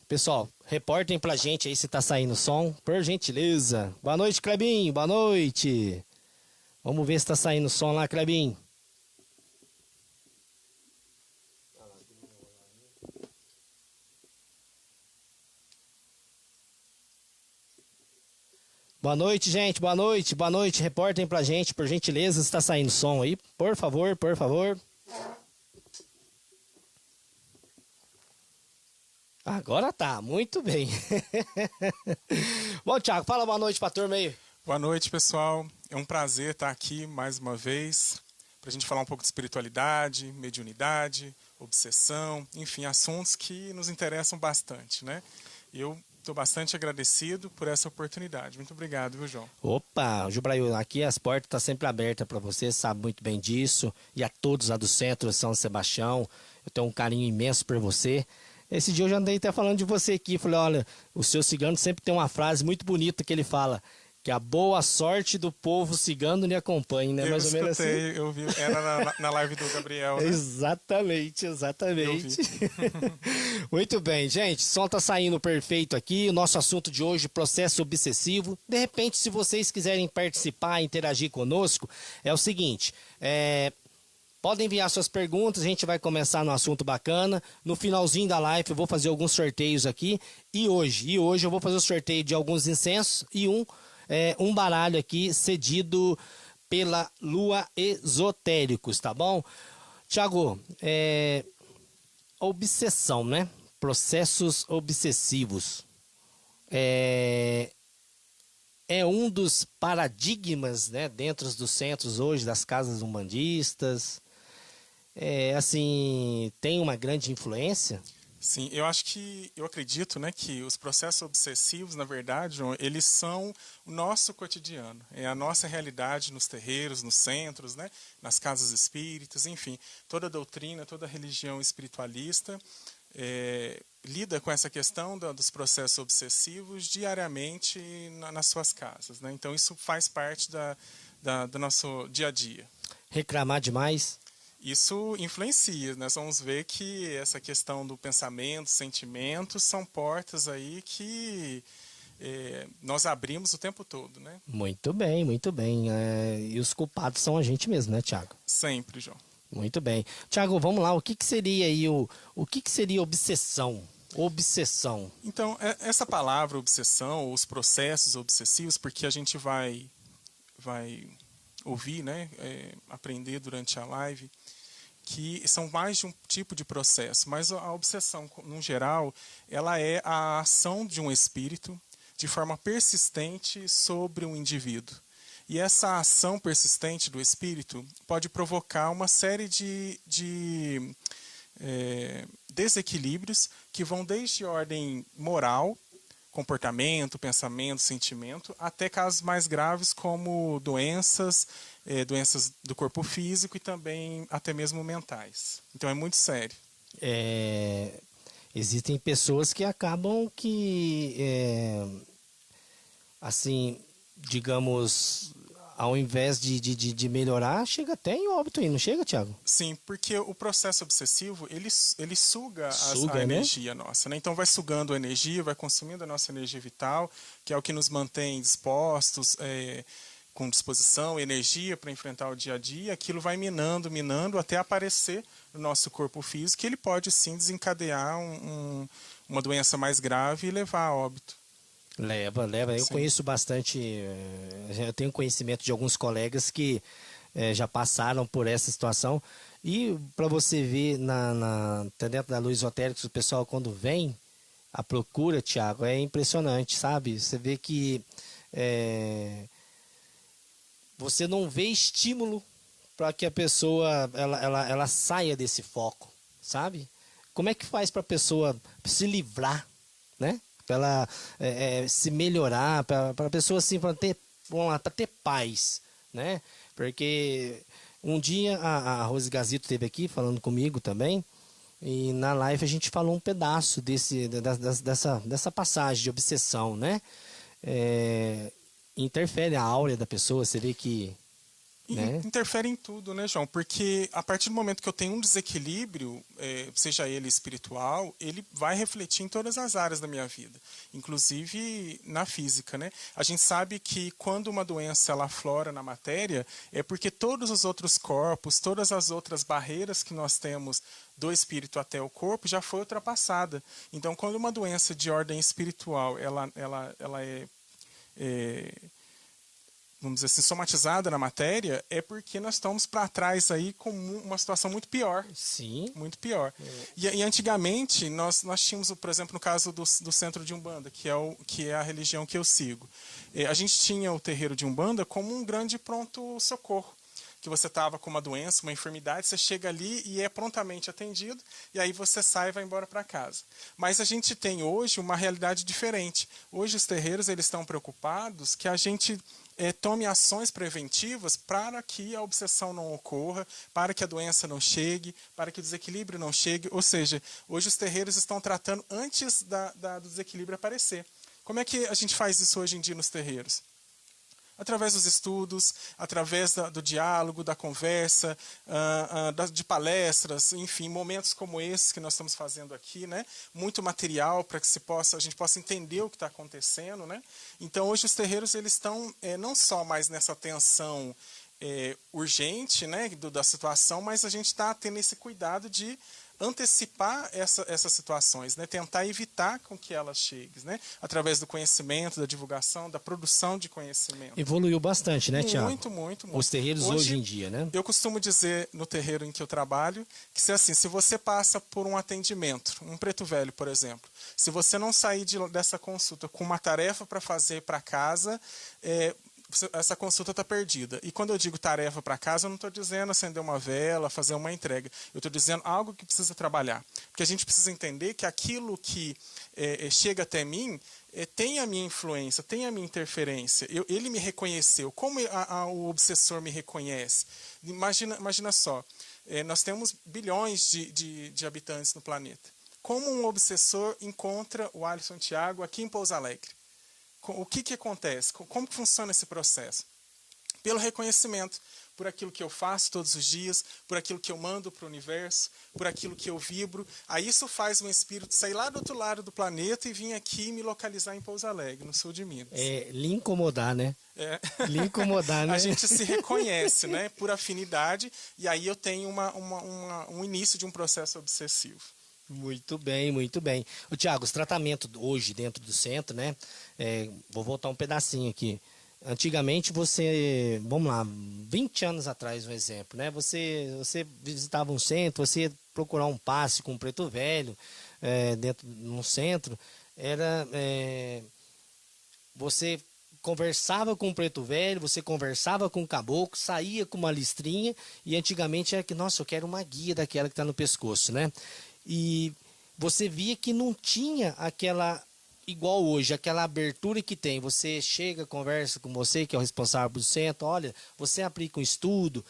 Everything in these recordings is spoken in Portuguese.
Pessoal, reportem pra gente aí se tá saindo som, por gentileza. Boa noite, Clebinho, boa noite. Vamos ver se tá saindo som lá, Clebinho. Boa noite, gente, boa noite, boa noite. Reportem pra gente, por gentileza, se tá saindo som aí. Por favor, por favor. Agora tá, muito bem. Bom, Thiago, fala boa noite pra turma aí. Boa noite, pessoal. É um prazer estar aqui mais uma vez para a gente falar um pouco de espiritualidade, mediunidade, obsessão, enfim, assuntos que nos interessam bastante, né? Eu estou bastante agradecido por essa oportunidade. Muito obrigado, viu, João? Opa, Jubrail, aqui as portas estão sempre abertas para você, sabe muito bem disso. E a todos lá do centro de São Sebastião, eu tenho um carinho imenso por você. Esse dia eu já andei até falando de você aqui, falei, olha, o seu cigano sempre tem uma frase muito bonita que ele fala, que a boa sorte do povo cigano lhe acompanhe, né? Eu Mais ou menos assim. eu vi, era na live do Gabriel, né? Exatamente, exatamente. Muito bem, gente, o som tá saindo perfeito aqui, o nosso assunto de hoje, processo obsessivo. De repente, se vocês quiserem participar, interagir conosco, é o seguinte, podem enviar suas perguntas, a gente vai começar no assunto bacana. No finalzinho da live eu vou fazer alguns sorteios aqui. E hoje eu vou fazer o sorteio de alguns incensos e um baralho aqui cedido pela Lua Esotéricos, tá bom? Tiago, obsessão, né? Processos obsessivos. É um dos paradigmas, né, dentro dos centros hoje das casas umbandistas. Assim, tem uma grande influência? Sim, eu acredito, né, que os processos obsessivos, na verdade, João, eles são o nosso cotidiano, é a nossa realidade nos terreiros, nos centros, né, nas casas espíritas, enfim, toda doutrina, toda religião espiritualista lida com essa questão dos processos obsessivos diariamente nas suas casas, né? Então isso faz parte do nosso dia a dia. Reclamar demais? Isso influencia, nós vamos ver que essa questão do pensamento, sentimentos, são portas aí que nós abrimos o tempo todo, né? Muito bem, muito bem. E os culpados são a gente mesmo, né, Tiago? Sempre, João. Muito bem. Tiago, vamos lá, o que seria aí o que seria obsessão? Obsessão. Então, essa palavra obsessão, os processos obsessivos, porque a gente vai ouvir, né, aprender durante a live, que são mais de um tipo de processo, mas a obsessão, no geral, ela é a ação de um espírito de forma persistente sobre um indivíduo. E essa ação persistente do espírito pode provocar uma série de desequilíbrios que vão desde ordem moral, comportamento, pensamento, sentimento, até casos mais graves como doenças do corpo físico e também até mesmo mentais. Então é muito sério. Existem pessoas que acabam assim, digamos, ao invés de melhorar, chega até em óbito aí, não chega, Tiago? Sim, porque o processo obsessivo, ele suga a né? energia nossa, né? Então vai sugando a energia, vai consumindo a nossa energia vital, que é o que nos mantém dispostos, com disposição, energia para enfrentar o dia a dia. Aquilo vai minando, até aparecer no nosso corpo físico, que ele pode sim desencadear uma doença mais grave e levar a óbito. Leva. Eu Sim. conheço bastante, eu tenho conhecimento de alguns colegas que já passaram por essa situação. E para você ver dentro da Luz Esotéricos, o pessoal quando vem à procura, Tiago, é impressionante, sabe? Você vê que você não vê estímulo para que a pessoa ela saia desse foco, sabe? Como é que faz para a pessoa se livrar, né? Para ela se melhorar, para a pessoa assim, para ter paz, né? Porque um dia a Rose Gazito esteve aqui falando comigo também, e na live a gente falou um pedaço dessa passagem de obsessão, né? Interfere a áurea da pessoa, você vê que né? Interfere em tudo, né, João? Porque a partir do momento que eu tenho um desequilíbrio, seja ele espiritual, ele vai refletir em todas as áreas da minha vida, inclusive na física, né? A gente sabe que quando uma doença ela aflora na matéria, é porque todos os outros corpos, todas as outras barreiras que nós temos do espírito até o corpo já foi ultrapassada. Então, quando uma doença de ordem espiritual ela é vamos dizer assim, somatizada na matéria, é porque nós estamos para trás aí com uma situação muito pior. Sim. Muito pior. E antigamente, nós tínhamos, por exemplo, no caso do Centro de Umbanda, que é a religião que eu sigo. A gente tinha o terreiro de Umbanda como um grande pronto-socorro. Que você estava com uma doença, uma enfermidade, você chega ali e é prontamente atendido, e aí você sai e vai embora para casa. Mas a gente tem hoje uma realidade diferente. Hoje os terreiros eles estão preocupados que a gente tome ações preventivas para que a obsessão não ocorra, para que a doença não chegue, para que o desequilíbrio não chegue. Ou seja, hoje os terreiros estão tratando antes do desequilíbrio aparecer. Como é que a gente faz isso hoje em dia nos terreiros? Através dos estudos, através do diálogo, da conversa, de palestras, enfim, momentos como esses que nós estamos fazendo aqui, né? Muito material para que a gente possa entender o que está acontecendo, né? Então, hoje os terreiros eles estão não só mais nessa tensão urgente, né, da situação, mas a gente está tendo esse cuidado de antecipar essas situações, né? Tentar evitar com que elas cheguem, né? Através do conhecimento, da divulgação, da produção de conhecimento. Evoluiu bastante, né, Tiago? Muito. Os terreiros hoje em dia, né? Eu costumo dizer no terreiro em que eu trabalho que se você passa por um atendimento, um preto velho, por exemplo, se você não sair dessa consulta com uma tarefa para fazer para casa, essa consulta está perdida. E quando eu digo tarefa para casa, eu não estou dizendo acender uma vela, fazer uma entrega. Eu estou dizendo algo que precisa trabalhar. Porque a gente precisa entender que aquilo que chega até mim tem a minha influência, tem a minha interferência. Ele me reconheceu. Como o obsessor me reconhece? Imagina só, nós temos bilhões de habitantes no planeta. Como um obsessor encontra o Alisson Thiago aqui em Pouso Alegre? O que acontece? Como que funciona esse processo? Pelo reconhecimento, por aquilo que eu faço todos os dias, por aquilo que eu mando para o universo, por aquilo que eu vibro. Aí isso faz um espírito sair lá do outro lado do planeta e vir aqui me localizar em Pouso Alegre, no sul de Minas. Lhe incomodar, né? Lhe incomodar, né? A gente se reconhece, né? Por afinidade, e aí eu tenho um início de um processo obsessivo. Muito bem, muito bem. O Tiago, os tratamentos hoje dentro do centro, né? Vou voltar um pedacinho aqui. Antigamente vamos lá, 20 anos atrás, um exemplo, né? Você visitava um centro, você ia procurar um passe com um preto velho dentro de um centro, você conversava com o preto velho, você conversava com o caboclo, saía com uma listrinha, e antigamente era que, nossa, eu quero uma guia daquela que está no pescoço, né? E você via que não tinha igual hoje, aquela abertura que tem. Você chega, conversa com você, que é o responsável do centro, olha, você aplica um estudo,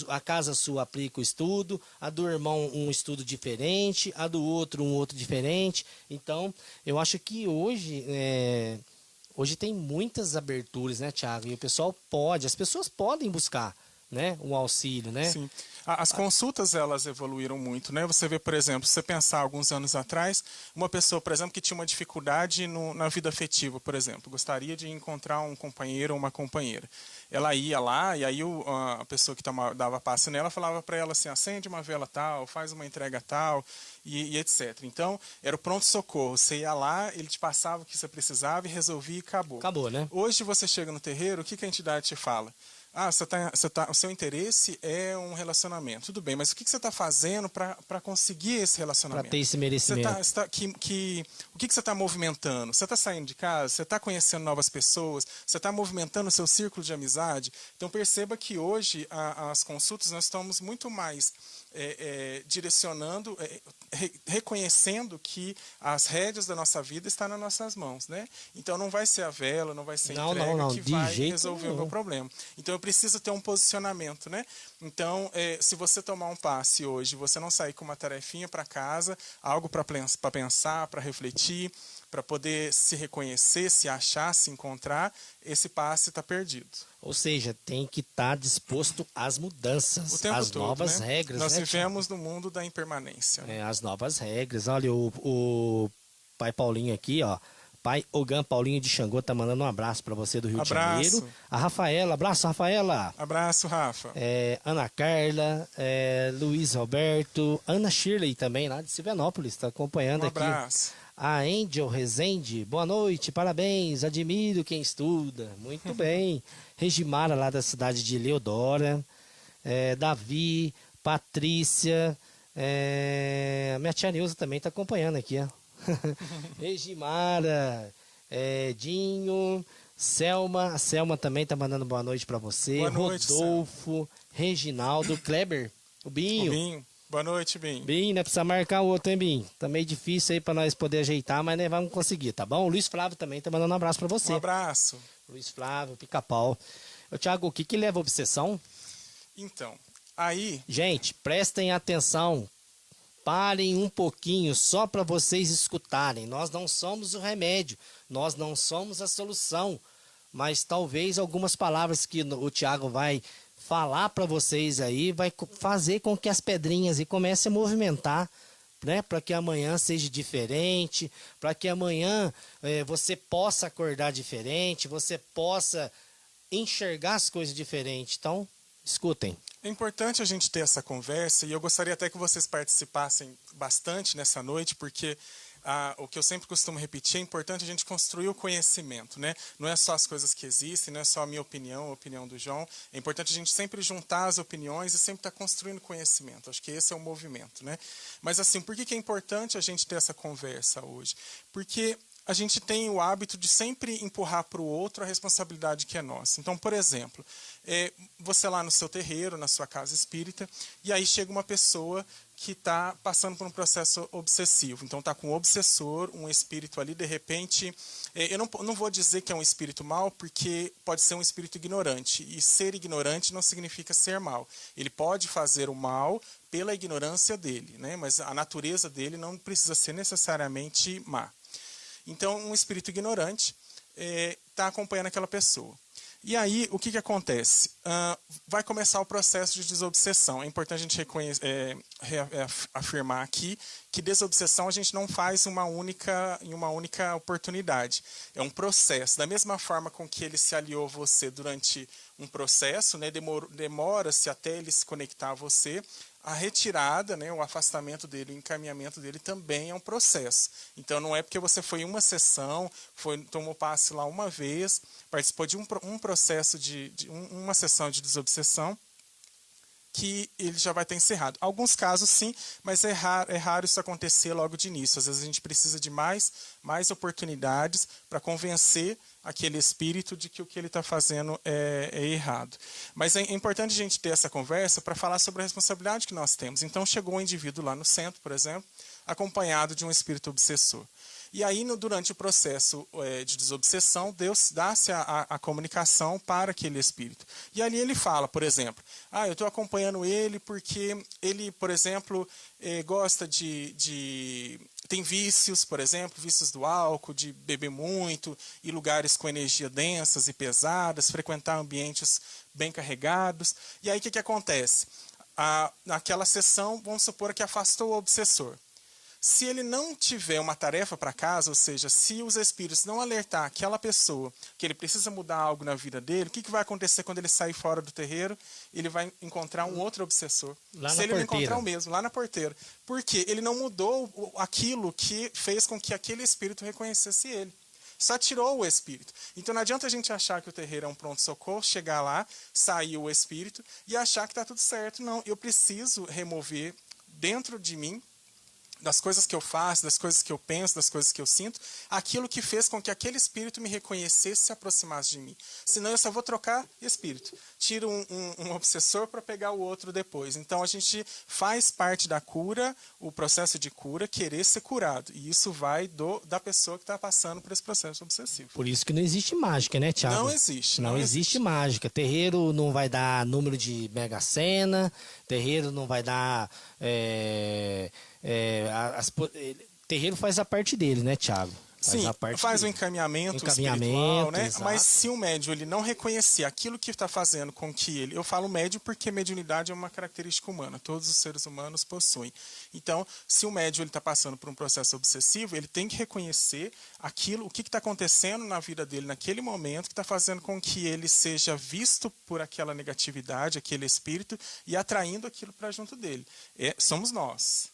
a casa sua aplica o estudo, a do irmão um estudo diferente, a do outro um outro diferente. Então, eu acho que hoje tem muitas aberturas, né, Tiago? E as pessoas podem buscar, né, um auxílio, né? Sim. As consultas, elas evoluíram muito, né? Você vê, por exemplo, se você pensar alguns anos atrás, uma pessoa, por exemplo, que tinha uma dificuldade na vida afetiva, por exemplo, gostaria de encontrar um companheiro ou uma companheira. Ela ia lá e aí a pessoa que dava passe nela falava para ela assim, acende uma vela tal, faz uma entrega tal e etc. Então, era o pronto-socorro. Você ia lá, ele te passava o que você precisava e resolvia e acabou. Acabou, né? Hoje você chega no terreiro, o que a entidade te fala? O seu interesse é um relacionamento. Tudo bem, mas o que você está fazendo para conseguir esse relacionamento? Para ter esse merecimento. O que você está movimentando? Você está saindo de casa? Você está conhecendo novas pessoas? Você está movimentando o seu círculo de amizade? Então perceba que hoje as consultas nós estamos muito mais direcionando, reconhecendo que as rédeas da nossa vida estão nas nossas mãos, né? Então não vai ser a vela, não vai ser a entrega que vai resolver o meu problema. Então eu preciso ter um posicionamento, né? Então, se você tomar um passe hoje, você não sair com uma tarefinha para casa, algo para pensar, para refletir, para poder se reconhecer, se achar, se encontrar, esse passe está perdido. Ou seja, tem que estar disposto às mudanças, O tempo às todo, novas né? regras. Nós né, vivemos no mundo da impermanência. É, as novas regras. Olha, o pai Paulinho aqui, ó. Pai Ogan Paulinho de Xangô tá mandando um abraço para você do Rio de Janeiro. A Rafaela, abraço, Rafaela. Abraço, Rafa. Ana Carla, Luiz Roberto, Ana Shirley também, lá de Silvanópolis, está acompanhando aqui. Um abraço. A Angel Rezende, boa noite, parabéns, admiro quem estuda. Muito bem. Regimara, lá da cidade de Leodora. Davi, Patrícia, minha tia Neuza também está acompanhando aqui, ó. Regimara, Dinho, Selma. A Selma também está mandando boa noite para você. Boa noite, Rodolfo, Selma. Reginaldo, Kleber, o Binho. O Binho. Boa noite, Binho. Binho, né? Precisa marcar o outro, hein, Binho? Tá meio difícil aí para nós poder ajeitar, mas nós vamos conseguir, tá bom? O Luiz Flávio também tá mandando um abraço para você. Um abraço. Luiz Flávio, Pica-Pau. Tiago, o que leva a obsessão? Então, aí... Gente, prestem atenção. Parem um pouquinho só para vocês escutarem. Nós não somos o remédio, nós não somos a solução, mas talvez algumas palavras que o Tiago vai falar para vocês aí vai fazer com que as pedrinhas comecem a movimentar, né? Para que amanhã seja diferente, para que amanhã você possa acordar diferente, você possa enxergar as coisas diferente. Então, escutem. É importante a gente ter essa conversa e eu gostaria até que vocês participassem bastante nessa noite, porque o que eu sempre costumo repetir, é importante a gente construir o conhecimento, né? Não é só as coisas que existem, não é só a minha opinião, a opinião do João. É importante a gente sempre juntar as opiniões e sempre estar construindo conhecimento. Acho que esse é o movimento, né? Mas assim, por que é importante a gente ter essa conversa hoje? Porque a gente tem o hábito de sempre empurrar para o outro a responsabilidade que é nossa. Então, por exemplo, você lá no seu terreiro, na sua casa espírita, e aí chega uma pessoa que está passando por um processo obsessivo. Então, está com um obsessor, um espírito ali, de repente... eu não vou dizer que é um espírito mau, porque pode ser um espírito ignorante. E ser ignorante não significa ser mau. Ele pode fazer o mal pela ignorância dele, né? Mas a natureza dele não precisa ser necessariamente má. Então, um espírito ignorante está acompanhando aquela pessoa. E aí, o que acontece? Vai começar o processo de desobsessão. É importante a gente afirmar aqui que desobsessão a gente não faz em uma única oportunidade. É um processo. Da mesma forma com que ele se aliou a você durante um processo, né, demora-se até ele se conectar a você, a retirada, né, o afastamento dele, o encaminhamento dele também é um processo. Então, não é porque você foi em uma sessão, tomou passe lá uma vez, participou de um processo uma sessão de desobsessão, que ele já vai estar encerrado. Alguns casos sim, mas é raro isso acontecer logo de início. Às vezes a gente precisa de mais oportunidades para convencer aquele espírito de que o que ele está fazendo é errado. Mas é importante a gente ter essa conversa para falar sobre a responsabilidade que nós temos. Então chegou um indivíduo lá no centro, por exemplo, acompanhado de um espírito obsessor. E aí, durante o processo de desobsessão, Deus dá-se a comunicação para aquele espírito. E ali ele fala, por exemplo, eu estou acompanhando ele porque ele, por exemplo, gosta tem vícios, por exemplo, vícios do álcool, de beber muito, ir lugares com energia densas e pesadas, frequentar ambientes bem carregados. E aí, o que acontece? Naquela sessão, vamos supor que afastou o obsessor. Se ele não tiver uma tarefa para casa, ou seja, se os espíritos não alertar aquela pessoa que ele precisa mudar algo na vida dele, o que vai acontecer quando ele sair fora do terreiro? Ele vai encontrar um outro obsessor. Se ele não encontrar o mesmo, lá na porteira. Porque ele não mudou aquilo que fez com que aquele espírito reconhecesse ele. Só tirou o espírito. Então não adianta a gente achar que o terreiro é um pronto-socorro, chegar lá, sair o espírito e achar que está tudo certo. Não, eu preciso remover dentro de mim, das coisas que eu faço, das coisas que eu penso, das coisas que eu sinto, aquilo que fez com que aquele espírito me reconhecesse e se aproximasse de mim. Senão eu só vou trocar espírito. Tiro um obsessor para pegar o outro depois. Então a gente faz parte da cura, o processo de cura, querer ser curado. E isso vai da pessoa que está passando por esse processo obsessivo. Por isso que não existe mágica, né, Thiago? Não existe. Não existe mágica. Terreiro não vai dar número de mega-sena, terreiro não vai dar... terreiro faz a parte dele, né, Thiago? Sim, faz o encaminhamento espiritual, né? Exato. Mas se o médium ele não reconhecer aquilo que está fazendo com que ele... Eu falo médium porque mediunidade é uma característica humana, todos os seres humanos possuem. Então, se o médium está passando por um processo obsessivo, ele tem que reconhecer aquilo, o que está acontecendo na vida dele naquele momento, que está fazendo com que ele seja visto por aquela negatividade, aquele espírito, e atraindo aquilo para junto dele. Somos nós,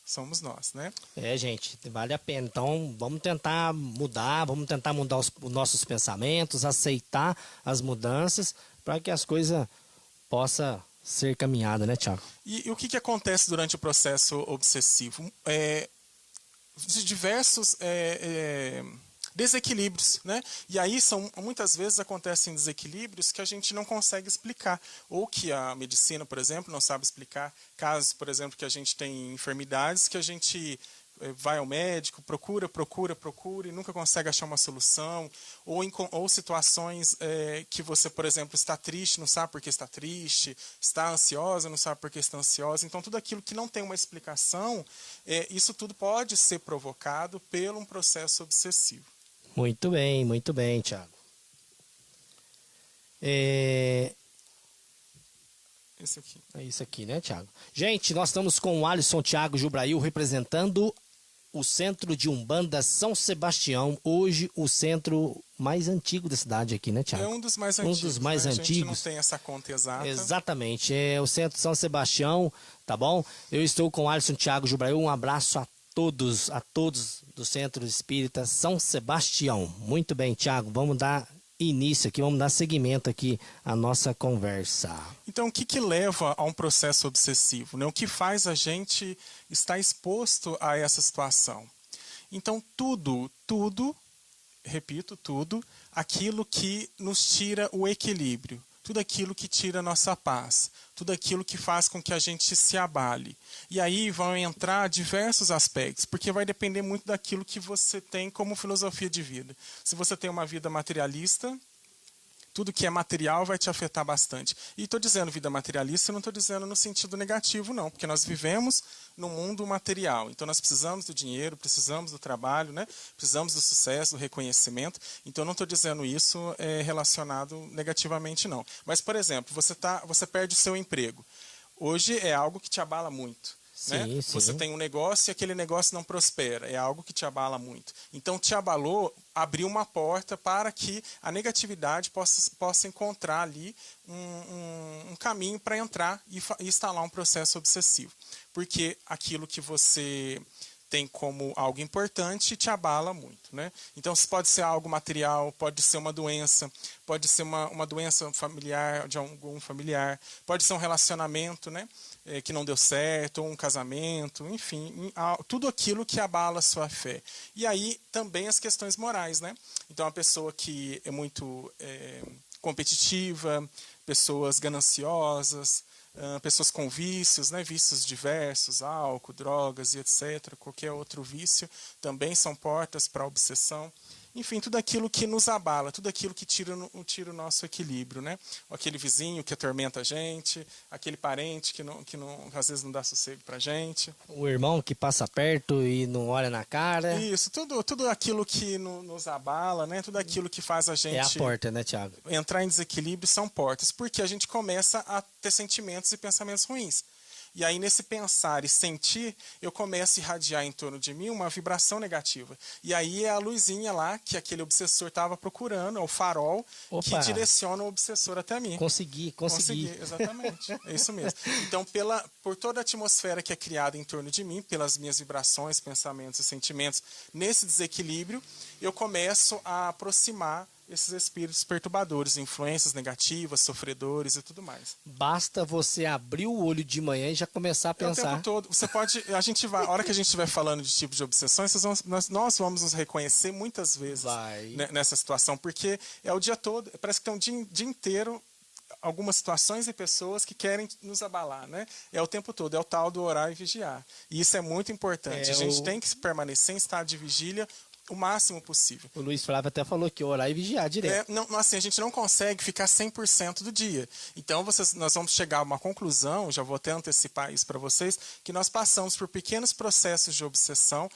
né? Gente, vale a pena. Então, vamos tentar mudar os nossos pensamentos, aceitar as mudanças para que as coisas possam ser caminhadas, né, Tiago? E o que acontece durante o processo obsessivo? Diversos desequilíbrios, né? E aí muitas vezes acontecem desequilíbrios que a gente não consegue explicar, ou que a medicina, por exemplo, não sabe explicar. Casos, por exemplo, que a gente tem enfermidades que a gente vai ao médico, procura e nunca consegue achar uma solução, ou situações que você, por exemplo, está triste, não sabe por que está triste, está ansiosa, não sabe por que está ansiosa. Então, tudo aquilo que não tem uma explicação, isso tudo pode ser provocado por um processo obsessivo. Muito bem, Tiago. Esse aqui. É isso aqui, né, Tiago? Gente, nós estamos com o Alisson Thiago Jubrail representando o Centro de Umbanda São Sebastião, hoje o centro mais antigo da cidade aqui, né, Tiago? É um dos mais antigos. Um dos mais antigos. A gente não tem essa conta exata. Exatamente, é o Centro São Sebastião, tá bom? Eu estou com o Alisson Thiago Jubrail, um abraço a todos do Centro Espírita São Sebastião. Muito bem, Tiago, vamos dar início aqui, vamos dar seguimento aqui à nossa conversa. Então, o que leva a um processo obsessivo, né? O que faz a gente estar exposto a essa situação? Então, repito, tudo, aquilo que nos tira o equilíbrio, tudo aquilo que tira a nossa paz, tudo aquilo que faz com que a gente se abale. E aí vão entrar diversos aspectos, porque vai depender muito daquilo que você tem como filosofia de vida. Se você tem uma vida materialista, tudo que é material vai te afetar bastante. E estou dizendo vida materialista, não estou dizendo no sentido negativo, não, porque nós vivemos no mundo material. Então nós precisamos do dinheiro, precisamos do trabalho, né? Precisamos do sucesso, do reconhecimento. Então não estou dizendo isso relacionado negativamente, não. Mas, por exemplo, você perde o seu emprego. Hoje é algo que te abala muito. Né? Sim. Você tem um negócio e aquele negócio não prospera, é algo que te abala muito. Então, te abalou, abriu uma porta para que a negatividade possa encontrar ali um caminho para entrar e instalar um processo obsessivo. Porque aquilo que você tem como algo importante te abala muito, né? Então, pode ser algo material, pode ser uma doença, pode ser uma doença familiar, de algum familiar, pode ser um relacionamento, né? Que não deu certo, ou um casamento, enfim, tudo aquilo que abala a sua fé. E aí também as questões morais, né? Então, a pessoa que é muito competitiva, pessoas gananciosas, pessoas com vícios, né? Vícios diversos, álcool, drogas e etc., qualquer outro vício, também são portas para a obsessão. Enfim, tudo aquilo que nos abala, tudo aquilo que tira o nosso equilíbrio, né? Aquele vizinho que atormenta a gente, aquele parente que às vezes não dá sossego pra gente. O irmão que passa perto e não olha na cara. Isso, tudo aquilo que nos abala, né? Tudo aquilo que faz a gente... É a porta, né, Tiago? Entrar em desequilíbrio são portas, porque a gente começa a ter sentimentos e pensamentos ruins. E aí, nesse pensar e sentir, eu começo a irradiar em torno de mim uma vibração negativa. E aí é a luzinha lá que aquele obsessor estava procurando, é o farol que direciona o obsessor até mim. Consegui. Exatamente, é isso mesmo. Então, por toda a atmosfera que é criada em torno de mim, pelas minhas vibrações, pensamentos e sentimentos, nesse desequilíbrio, eu começo a aproximar esses espíritos perturbadores, influências negativas, sofredores e tudo mais. Basta você abrir o olho de manhã e já começar a pensar. O tempo todo. Você pode, a hora que a gente estiver falando de tipo de obsessões, nós vamos nos reconhecer muitas vezes nessa situação, porque é o dia todo, parece que tem um dia inteiro algumas situações e pessoas que querem nos abalar, né? É o tempo todo, é o tal do orar e vigiar. E isso é muito importante. A gente tem que permanecer em estado de vigília o máximo possível. O Luiz Flávio até falou que orar e vigiar direto. Assim, a gente não consegue ficar 100% do dia. Então, nós vamos chegar a uma conclusão, já vou até antecipar isso para vocês, que nós passamos por pequenos processos de obsessão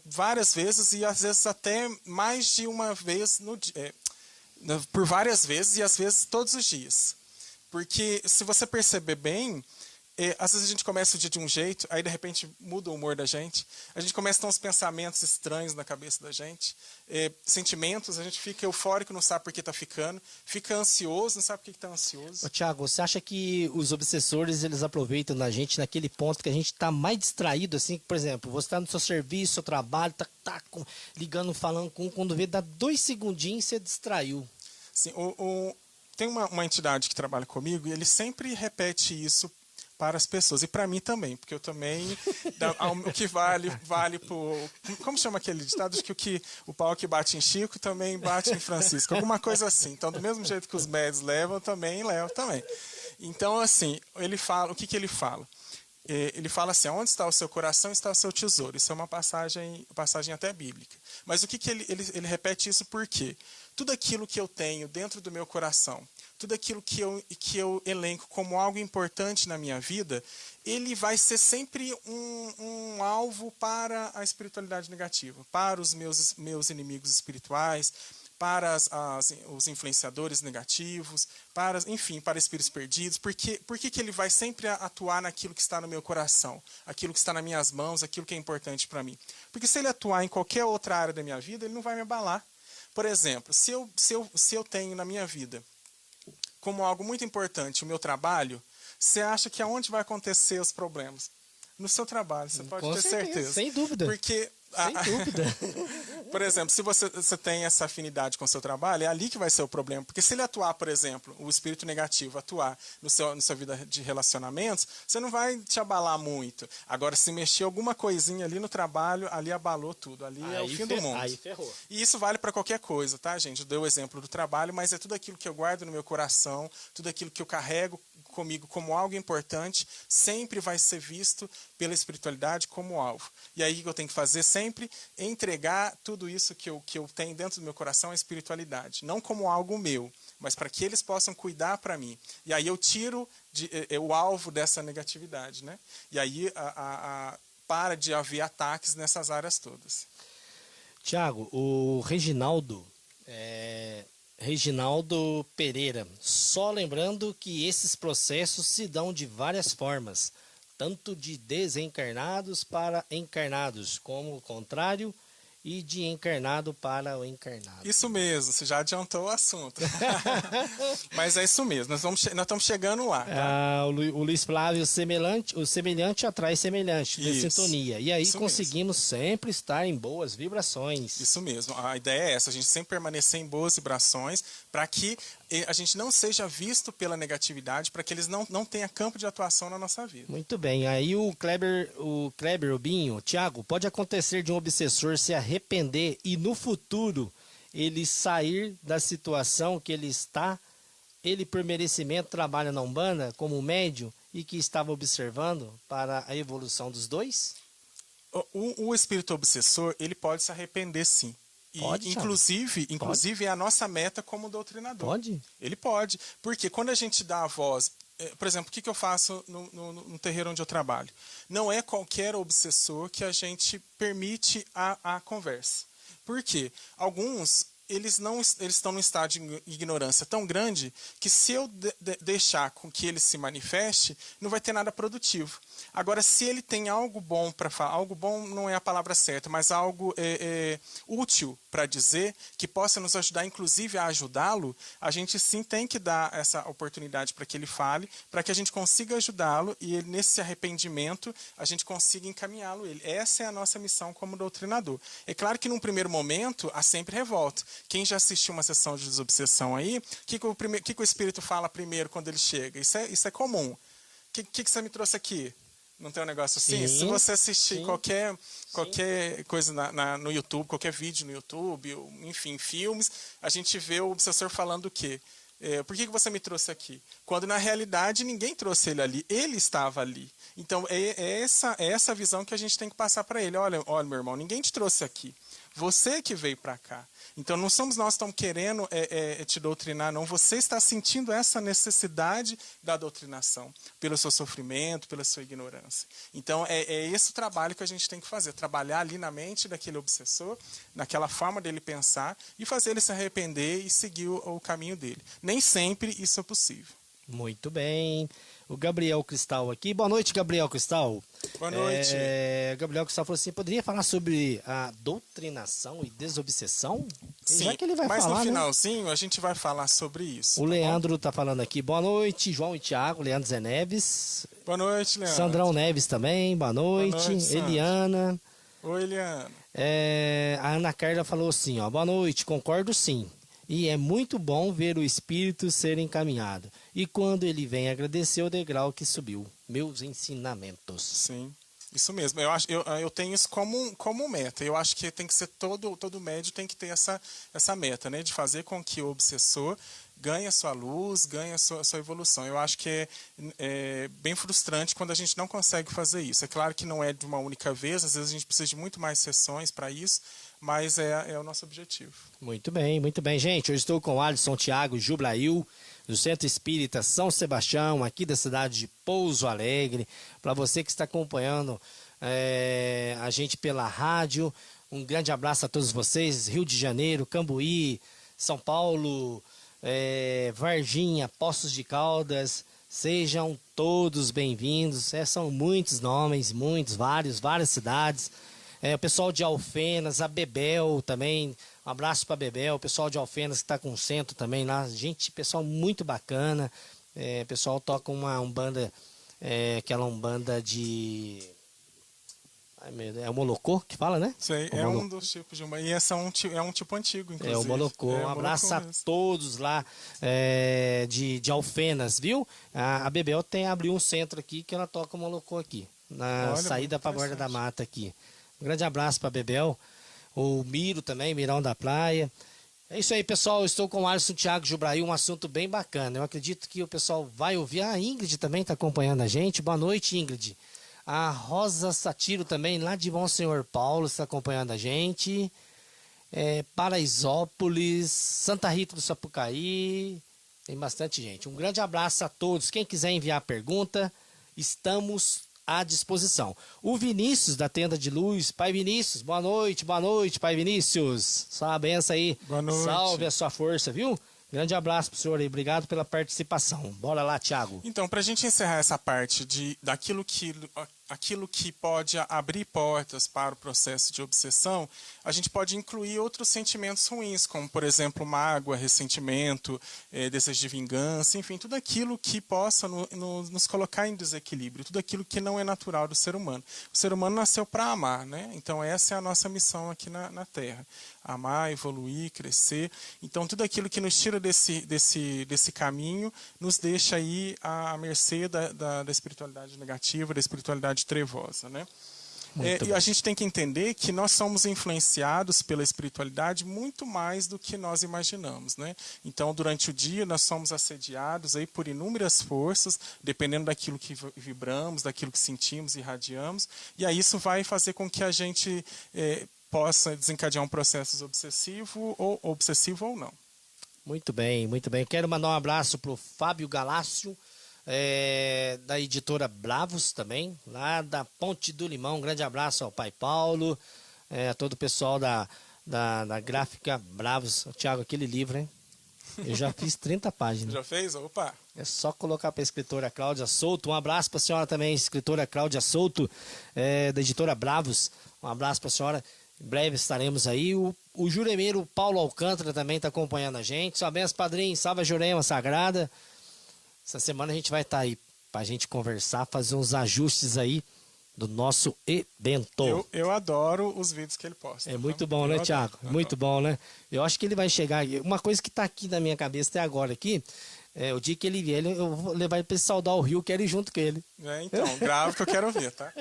várias vezes e às vezes até mais de uma vez por várias vezes e às vezes todos os dias. Porque se você perceber bem, às vezes a gente começa o dia de um jeito, aí de repente muda o humor da gente, a gente começa a ter uns pensamentos estranhos na cabeça da gente, sentimentos, a gente fica eufórico, não sabe por que está ficando, fica ansioso, não sabe por que está ansioso. Ô, Thiago, você acha que os obsessores, eles aproveitam na gente naquele ponto que a gente está mais distraído, assim, por exemplo, você está no seu serviço, seu trabalho, ligando, falando com um, quando vê, dá 2 segundinhos e você distraiu. Sim, tem uma entidade que trabalha comigo e ele sempre repete isso para as pessoas, e para mim também, porque eu também, o que vale por... Como chama aquele ditado? Acho que o pau que bate em Chico também bate em Francisco, alguma coisa assim. Então, do mesmo jeito que os médios levam, eu também levo também. Então, assim, ele fala, o que ele fala? Ele fala assim, onde está o seu coração, está o seu tesouro. Isso é uma passagem até bíblica. Mas o que ele repete isso por quê? Tudo aquilo que eu tenho dentro do meu coração, tudo aquilo que eu elenco como algo importante na minha vida, ele vai ser sempre um alvo para a espiritualidade negativa, para os meus inimigos espirituais, para os influenciadores negativos, para espíritos perdidos. Por que ele vai sempre atuar naquilo que está no meu coração, aquilo que está nas minhas mãos, aquilo que é importante para mim? Porque se ele atuar em qualquer outra área da minha vida, ele não vai me abalar. Por exemplo, se eu tenho na minha vida como algo muito importante o meu trabalho, você acha que aonde vai acontecer os problemas? No seu trabalho, você pode ter certeza. Sem dúvida. Porque, sem dúvida. Por exemplo, se você tem essa afinidade com o seu trabalho, é ali que vai ser o problema. Porque se ele atuar, por exemplo, o espírito negativo atuar na sua vida de relacionamentos, você não vai te abalar muito. Agora, se mexer alguma coisinha ali no trabalho, ali abalou tudo. Ali é o fim do mundo. Aí ferrou. E isso vale para qualquer coisa, tá, gente? Eu dei o exemplo do trabalho, mas é tudo aquilo que eu guardo no meu coração, tudo aquilo que eu carrego comigo como algo importante, sempre vai ser visto pela espiritualidade como alvo. E aí o que eu tenho que fazer sempre é entregar tudo isso que eu tenho dentro do meu coração à espiritualidade. Não como algo meu, mas para que eles possam cuidar para mim. E aí eu tiro o alvo dessa negatividade, né? E aí para de haver ataques nessas áreas todas. Tiago, o Reginaldo Pereira, só lembrando que esses processos se dão de várias formas, tanto de desencarnados para encarnados, como o contrário, e de encarnado para o encarnado. Isso mesmo, você já adiantou o assunto. Mas é isso mesmo, nós estamos chegando lá. Tá? O Luiz Flávio, o semelhante atrai semelhante, de sintonia. E aí isso conseguimos mesmo. Sempre estar em boas vibrações. Isso mesmo, a ideia é essa, a gente sempre permanecer em boas vibrações para que a gente não seja visto pela negatividade, para que eles não tenham campo de atuação na nossa vida. Muito bem, aí o Kleber, o Binho, Tiago, pode acontecer de um obsessor se arrepender e no futuro ele sair da situação que ele está, ele por merecimento trabalha na Umbanda como médium e que estava observando para a evolução dos dois? O espírito obsessor, ele pode se arrepender sim. E, pode, inclusive é a nossa meta como doutrinador. Pode? Ele pode. Porque quando a gente dá a voz... Por exemplo, o que eu faço no terreiro onde eu trabalho? Não é qualquer obsessor que a gente permite a conversa. Por quê? Alguns... Eles estão num estado de ignorância tão grande que se eu deixar com que ele se manifeste, não vai ter nada produtivo. Agora, se ele tem algo bom para falar, algo bom não é a palavra certa, mas algo útil para dizer, que possa nos ajudar, inclusive, a ajudá-lo, a gente sim tem que dar essa oportunidade para que ele fale, para que a gente consiga ajudá-lo e ele, nesse arrependimento a gente consiga encaminhá-lo. Essa é a nossa missão como doutrinador. É claro que num primeiro momento há sempre revolta. Quem já assistiu uma sessão de desobsessão aí, o que o espírito fala primeiro quando ele chega? Isso é comum. O que você me trouxe aqui? Não tem um negócio assim? Sim, se você assistir qualquer coisa no YouTube, qualquer vídeo no YouTube, enfim, filmes, a gente vê o obsessor falando o quê? Por que você me trouxe aqui? Quando na realidade ninguém trouxe ele ali, ele estava ali. Então é essa visão que a gente tem que passar para ele. Olha, meu irmão, ninguém te trouxe aqui. Você que veio para cá. Então, não somos nós que estamos querendo te doutrinar, não. Você está sentindo essa necessidade da doutrinação, pelo seu sofrimento, pela sua ignorância. Então, é esse o trabalho que a gente tem que fazer, trabalhar ali na mente daquele obsessor, naquela forma dele pensar, e fazer ele se arrepender e seguir o caminho dele. Nem sempre isso é possível. Muito bem. O Gabriel Cristal aqui. Boa noite, Gabriel Cristal. Boa noite. Gabriel Cristal falou assim, poderia falar sobre a doutrinação e desobsessão? Sim, já que ele vai mas falar, no finalzinho a gente vai falar sobre isso. O Leandro tá falando aqui. Boa noite, João e Tiago. Leandro Zé Neves. Boa noite, Leandro. Sandrão Neves também. Boa noite. Boa noite, Eliana. Oi, Eliana. A Ana Carla falou assim, ó. Boa noite, concordo sim. E é muito bom ver o Espírito ser encaminhado. E quando ele vem agradecer o degrau que subiu. Meus ensinamentos. Sim, isso mesmo. Eu tenho isso como meta. Eu acho que tem que ser todo médio tem que ter essa meta, né? De fazer com que o obsessor ganhe a sua luz, ganhe a sua evolução. Eu acho que é bem frustrante quando a gente não consegue fazer isso. É claro que não é de uma única vez, às vezes a gente precisa de muito mais sessões para isso, mas é o nosso objetivo. Muito bem, muito bem. Gente, hoje estou com o Alisson Thiago Jubrail, do Centro Espírita São Sebastião, aqui da cidade de Pouso Alegre. Para você que está acompanhando a gente pela rádio, um grande abraço a todos vocês. Rio de Janeiro, Cambuí, São Paulo, Varginha, Poços de Caldas. Sejam todos bem-vindos. São muitos nomes, várias cidades. O pessoal de Alfenas, a Bebel também, um abraço para Bebel, o pessoal de Alfenas que está com o centro também lá, gente, pessoal muito bacana, o pessoal toca uma umbanda, aquela umbanda de... É o Molocô que fala, né? Sei, um dos tipos de umbanda, e esse é um tipo antigo, inclusive. É o Molocô, um abraço a todos lá de Alfenas, viu? A Bebel abriu um centro aqui que ela toca o Molocô aqui, na saída para a Borda da Mata aqui. Um grande abraço para Bebel, o Miro também, Mirão da Praia. É isso aí, pessoal. Eu estou com o Alisson Thiago Jubrail, um assunto bem bacana. Eu acredito que o pessoal vai ouvir. A Ingrid também está acompanhando a gente. Boa noite, Ingrid. A Rosa Satiro também, lá de Monsenhor Paulo, está acompanhando a gente. Paraisópolis, Santa Rita do Sapucaí. Tem bastante gente. Um grande abraço a todos. Quem quiser enviar pergunta, estamos à disposição. O Vinícius, da Tenda de Luz. Pai Vinícius, boa noite, Pai Vinícius. Sua benção aí. Boa noite. Salve a sua força, viu? Grande abraço pro senhor aí, obrigado pela participação. Bora lá, Thiago. Então, para a gente encerrar essa parte daquilo que pode abrir portas para o processo de obsessão, a gente pode incluir outros sentimentos ruins, como, por exemplo, mágoa, ressentimento, desejo de vingança, enfim, tudo aquilo que possa nos colocar em desequilíbrio, tudo aquilo que não é natural do ser humano. O ser humano nasceu para amar, né? Então, essa é a nossa missão aqui na Terra. Amar, evoluir, crescer. Então, tudo aquilo que nos tira desse caminho nos deixa aí à mercê da espiritualidade negativa, da espiritualidade trevosa, né? E a gente tem que entender que nós somos influenciados pela espiritualidade muito mais do que nós imaginamos, né? Então, durante o dia, nós somos assediados aí por inúmeras forças, dependendo daquilo que vibramos, daquilo que sentimos e irradiamos, e aí isso vai fazer com que a gente possa desencadear um processo obsessivo ou não. Muito bem, muito bem. Quero mandar um abraço para o Fábio Galácio, da editora Bravos também, lá da Ponte do Limão. Um grande abraço ao pai Paulo, a todo o pessoal da gráfica Bravos. Tiago, aquele livro, hein? Eu já fiz 30 páginas. Já fez? Opa! É só colocar para a escritora Cláudia Souto. Um abraço para a senhora também, escritora Cláudia Souto, da editora Bravos. Um abraço para a senhora. Em breve estaremos aí. O juremeiro Paulo Alcântara também está acompanhando a gente. Sua benção, padrinho. Salve a Jurema Sagrada. Essa semana a gente vai estar aí para a gente conversar, fazer uns ajustes aí do nosso evento. Eu adoro os vídeos que ele posta. É muito bom, né, Thiago? Muito bom, né? Eu acho que ele vai chegar. Uma coisa que está aqui na minha cabeça até agora aqui, o dia que ele vier, eu vou levar ele para ele saudar o Rio, quero ir junto com ele. Então, grave que eu quero ver, tá?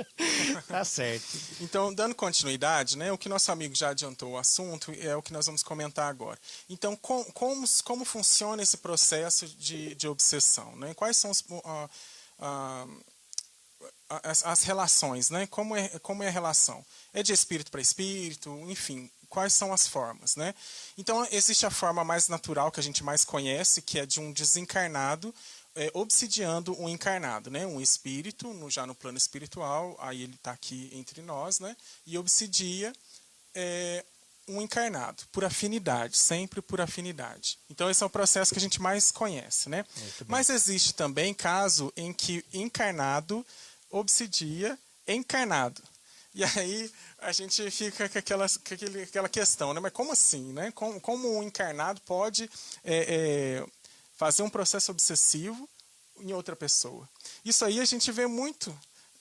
Tá certo. Então, dando continuidade, né, o que nosso amigo já adiantou o assunto é o que nós vamos comentar agora. Então, como funciona esse processo de obsessão, né? Quais são as relações, né? Como é a relação? É de espírito para espírito, enfim, quais são as formas, né? Então, existe a forma mais natural que a gente mais conhece, que é de um desencarnado obsidiando um encarnado, né? Um espírito, já no plano espiritual, aí ele está aqui entre nós, né? E obsidia um encarnado, por afinidade, sempre por afinidade. Então, esse é o processo que a gente mais conhece, né? Mas existe também caso em que encarnado obsidia encarnado. E aí a gente fica com aquela questão, né? Mas como assim, né? Como um encarnado pode fazer um processo obsessivo em outra pessoa? Isso aí a gente vê muito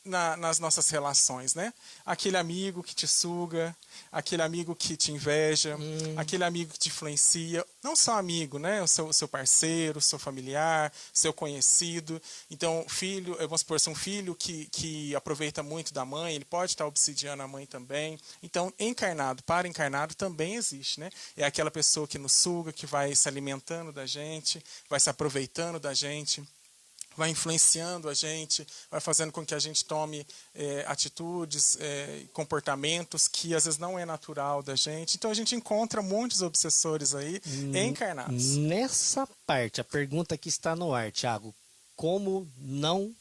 nas nossas relações, né? Aquele amigo que te suga, aquele amigo que te inveja, aquele amigo que te influencia, não só amigo, né? O seu parceiro, seu familiar, seu conhecido. Então, filho, vamos supor, se um filho que aproveita muito da mãe, ele pode estar obsidiando a mãe também. Então, encarnado para encarnado também existe, né? É aquela pessoa que nos suga, que vai se alimentando da gente, vai se aproveitando da gente, vai influenciando a gente, vai fazendo com que a gente tome atitudes, comportamentos que às vezes não é natural da gente. Então a gente encontra muitos obsessores aí encarnados. Nessa parte, a pergunta que está no ar, Thiago, como não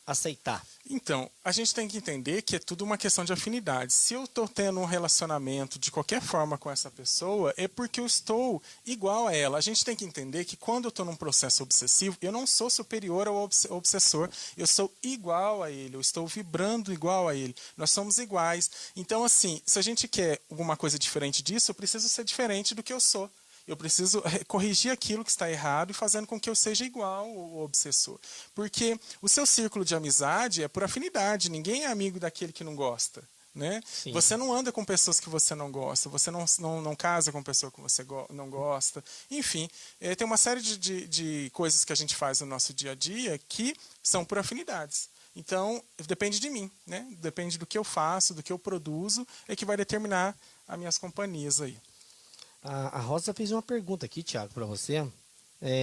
aceitar? Então, a gente tem que entender que é tudo uma questão de afinidade. Se eu estou tendo um relacionamento de qualquer forma com essa pessoa, é porque eu estou igual a ela. A gente tem que entender que quando eu estou num processo obsessivo, eu não sou superior ao obsessor, eu sou igual a ele, eu estou vibrando igual a ele. Nós somos iguais. Então, assim, se a gente quer alguma coisa diferente disso, eu preciso ser diferente do que eu sou. Eu preciso corrigir aquilo que está errado e fazendo com que eu seja igual ao obsessor. Porque o seu círculo de amizade é por afinidade. Ninguém é amigo daquele que não gosta, né? Você não anda com pessoas que você não gosta. Você não casa com pessoa que você não gosta. Enfim, tem uma série de coisas que a gente faz no nosso dia a dia que são por afinidades. Então, depende de mim, né? Depende do que eu faço, do que eu produzo, é que vai determinar as minhas companhias aí. A Rosa fez uma pergunta aqui, Thiago, para você.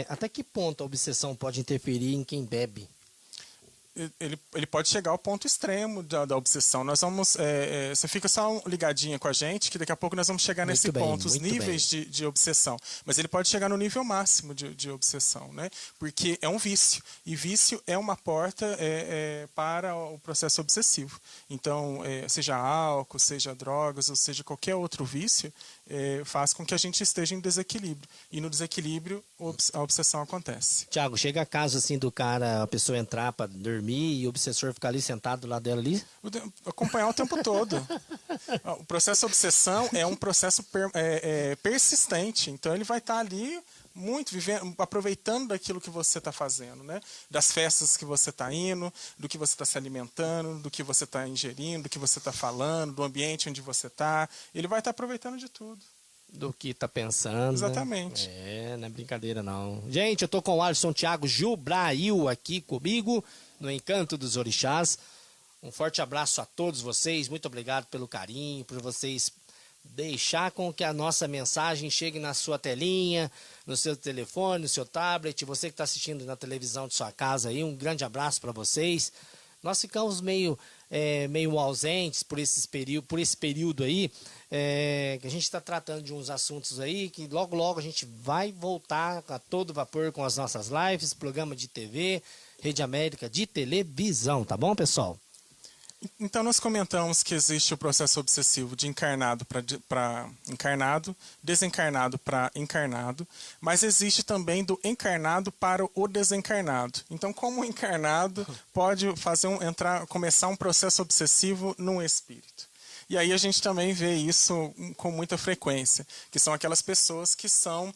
Até que ponto a obsessão pode interferir em quem bebe? Ele pode chegar ao ponto extremo da obsessão. Nós vamos, você fica só ligadinha com a gente, que daqui a pouco nós vamos chegar nesse ponto, os níveis de obsessão. Mas ele pode chegar no nível máximo de obsessão, né? Porque é um vício. E vício é uma porta para o processo obsessivo. Então, seja álcool, seja drogas, ou seja qualquer outro vício, faz com que a gente esteja em desequilíbrio. E no desequilíbrio, a obsessão acontece. Tiago, chega a caso assim do cara, a pessoa entrar para dormir e o obsessor ficar ali sentado do lado dela ali? Acompanhar o tempo todo. O processo de obsessão é um processo persistente. Então ele vai estar ali muito vivendo, aproveitando daquilo que você está fazendo, né? Das festas que você está indo, do que você está se alimentando, do que você está ingerindo, do que você está falando, do ambiente onde você está. Ele vai estar aproveitando de tudo. Do que está pensando. Exatamente. Não é brincadeira não. Gente, eu tô com o Alisson Thiago Jubrail aqui comigo, no Encanto dos Orixás. Um forte abraço a todos vocês, muito obrigado pelo carinho, por vocês deixar com que a nossa mensagem chegue na sua telinha, no seu telefone, no seu tablet, você que está assistindo na televisão de sua casa aí, um grande abraço para vocês. Nós ficamos meio ausentes por esse período aí, que a gente está tratando de uns assuntos aí, que logo a gente vai voltar a todo vapor com as nossas lives, programa de TV, Rede América de televisão, tá bom, pessoal? Então, nós comentamos que existe o processo obsessivo de encarnado para encarnado, desencarnado para encarnado, mas existe também do encarnado para o desencarnado. Então, como o encarnado pode começar um processo obsessivo no espírito? E aí a gente também vê isso com muita frequência, que são aquelas pessoas que são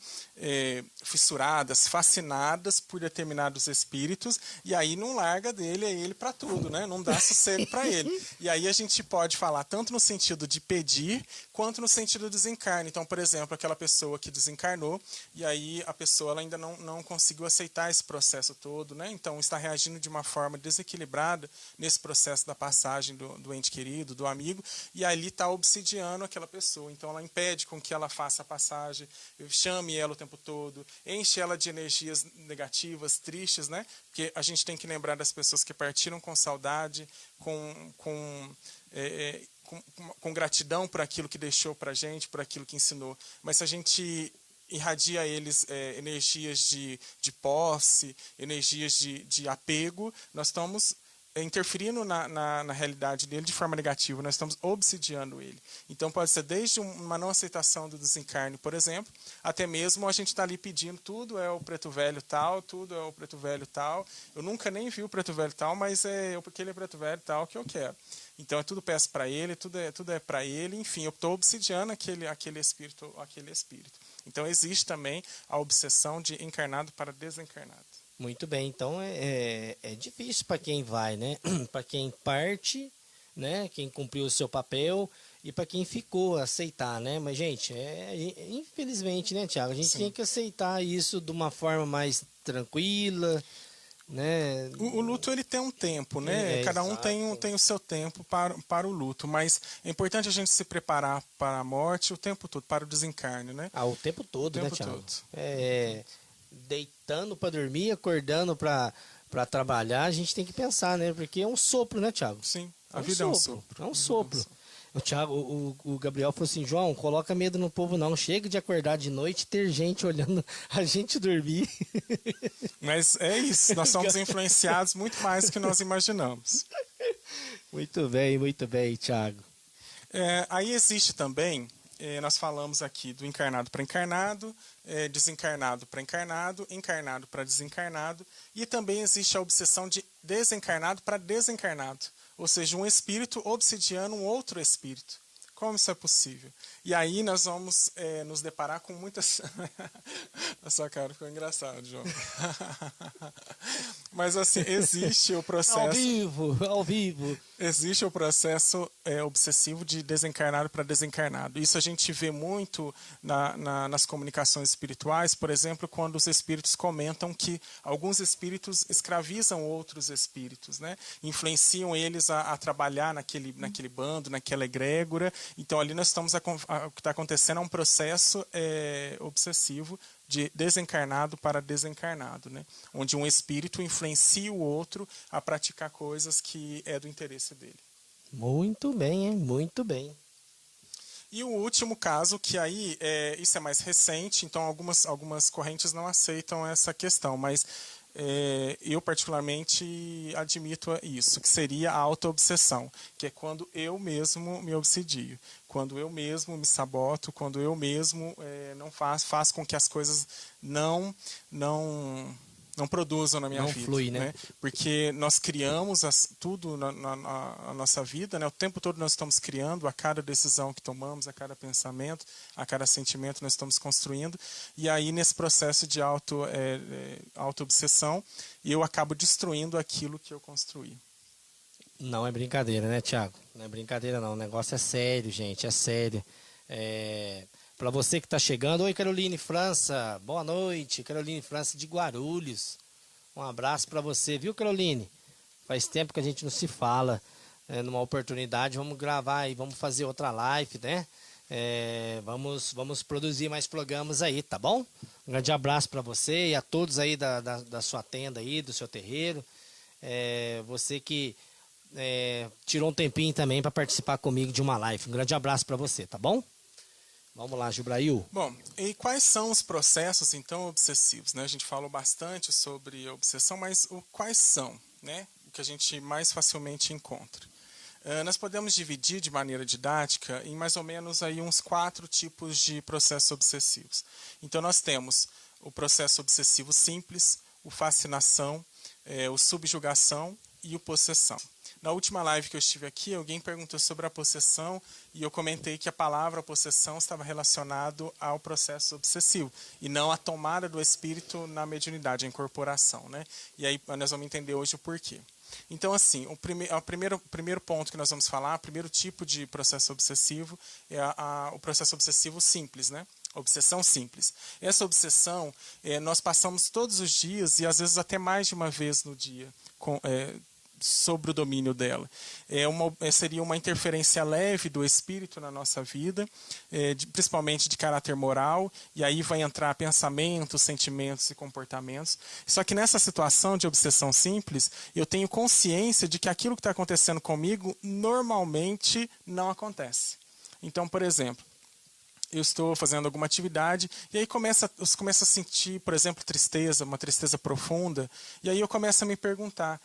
fissuradas, fascinadas por determinados espíritos, e aí não larga dele, é ele para tudo, né? Não dá sossego para ele. E aí a gente pode falar tanto no sentido de pedir, quanto no sentido do desencarne. Então, por exemplo, aquela pessoa que desencarnou, e aí a pessoa ela ainda não conseguiu aceitar esse processo todo, né? Então está reagindo de uma forma desequilibrada nesse processo da passagem do ente querido, do amigo, e ali está obsidiando aquela pessoa. Então ela impede com que ela faça a passagem, chame ela o tempo todo, enche ela de energias negativas, tristes, né? Porque a gente tem que lembrar das pessoas que partiram com saudade, com gratidão por aquilo que deixou para a gente, por aquilo que ensinou. Mas se a gente irradia a eles energias de posse, energias de apego, nós estamos interferindo na realidade dele de forma negativa, nós estamos obsidiando ele. Então pode ser desde uma não aceitação do desencarne, por exemplo, até mesmo a gente está ali pedindo tudo é o preto velho tal, tudo é o preto velho tal, eu nunca nem vi o preto velho tal, mas porque ele é preto velho tal que eu quero. Então, tudo peço para ele, tudo é para ele, enfim, eu estou obsidiando aquele espírito. Então, existe também a obsessão de encarnado para desencarnado. Muito bem, então é difícil para quem vai, né? Para quem parte, né? Quem cumpriu o seu papel e para quem ficou, aceitar, né? Mas, gente, infelizmente, né, Tiago? A gente tem que aceitar isso de uma forma mais tranquila, né? O luto ele tem um tempo, né? Cada um tem o seu tempo para o luto, mas é importante a gente se preparar para a morte o tempo todo, para o desencarne, né? O tempo todo, né, Tiago? Deitando para dormir, acordando para trabalhar, a gente tem que pensar, né? Porque é um sopro, né, Tiago? Sim, a vida é um sopro. É um sopro. O Thiago, o Gabriel falou assim, João, coloca medo no povo não, chega de acordar de noite e ter gente olhando a gente dormir. Mas é isso, nós somos influenciados muito mais do que nós imaginamos. Muito bem, Thiago. Aí existe também, nós falamos aqui do encarnado para encarnado, desencarnado para encarnado, encarnado para desencarnado, e também existe a obsessão de desencarnado para desencarnado. Ou seja, um espírito obsidiando um outro espírito. Como isso é possível? E aí nós vamos nos deparar com muitas... A sua cara ficou engraçada, João. Mas assim, existe o processo... Ao vivo. Existe o processo obsessivo de desencarnado para desencarnado. Isso a gente vê muito nas comunicações espirituais, por exemplo, quando os espíritos comentam que alguns espíritos escravizam outros espíritos, né? Influenciam eles a trabalhar naquele bando, naquela egrégora. Então ali nós estamos... O que está acontecendo é um processo obsessivo de desencarnado para desencarnado, né? Onde um espírito influencia o outro a praticar coisas que é do interesse dele. Muito bem, hein? Muito bem. E o último caso, que aí isso é mais recente, então algumas correntes não aceitam essa questão, mas eu particularmente admito isso, que seria a autoobsessão, que é quando eu mesmo me obsedio, quando eu mesmo me saboto, quando eu mesmo não faço com que as coisas não produzam na minha vida. Não flui, né? Porque nós criamos tudo na nossa vida, né? O tempo todo nós estamos criando, a cada decisão que tomamos, a cada pensamento, a cada sentimento nós estamos construindo. E aí, nesse processo de auto-obsessão, eu acabo destruindo aquilo que eu construí. Não é brincadeira, né, Tiago? Não é brincadeira, não. O negócio é sério, gente, é sério. Para você que está chegando, oi Caroline França, boa noite, Caroline França de Guarulhos, um abraço para você, viu Caroline? Faz tempo que a gente não se fala, numa oportunidade vamos gravar e vamos fazer outra live, né? Vamos produzir mais programas aí, tá bom? Um grande abraço para você e a todos aí da sua tenda aí, do seu terreiro, você que tirou um tempinho também para participar comigo de uma live, um grande abraço para você, tá bom? Vamos lá, Gilbrail. Bom, e quais são os processos, então, obsessivos? Né? A gente falou bastante sobre obsessão, mas quais são, né? O que a gente mais facilmente encontra? Nós podemos dividir de maneira didática em mais ou menos aí uns 4 tipos de processos obsessivos. Então, nós temos o processo obsessivo simples, o fascinação, o subjugação e o possessão. Na última live que eu estive aqui, alguém perguntou sobre a possessão e eu comentei que a palavra possessão estava relacionado ao processo obsessivo e não à tomada do espírito na mediunidade, a incorporação, né? E aí nós vamos entender hoje o porquê. Então, assim, o primeiro ponto que nós vamos falar, o primeiro tipo de processo obsessivo é o processo obsessivo simples, né? Obsessão simples. Essa obsessão, nós passamos todos os dias e às vezes até mais de uma vez no dia sobre o domínio dela. Seria uma interferência leve do espírito na nossa vida, principalmente de caráter moral, e aí vai entrar pensamentos, sentimentos e comportamentos. Só que nessa situação de obsessão simples, eu tenho consciência de que aquilo que está acontecendo comigo normalmente não acontece. Então, por exemplo, eu estou fazendo alguma atividade e aí eu começo a sentir, por exemplo, tristeza, uma tristeza profunda, e aí eu começo a me perguntar,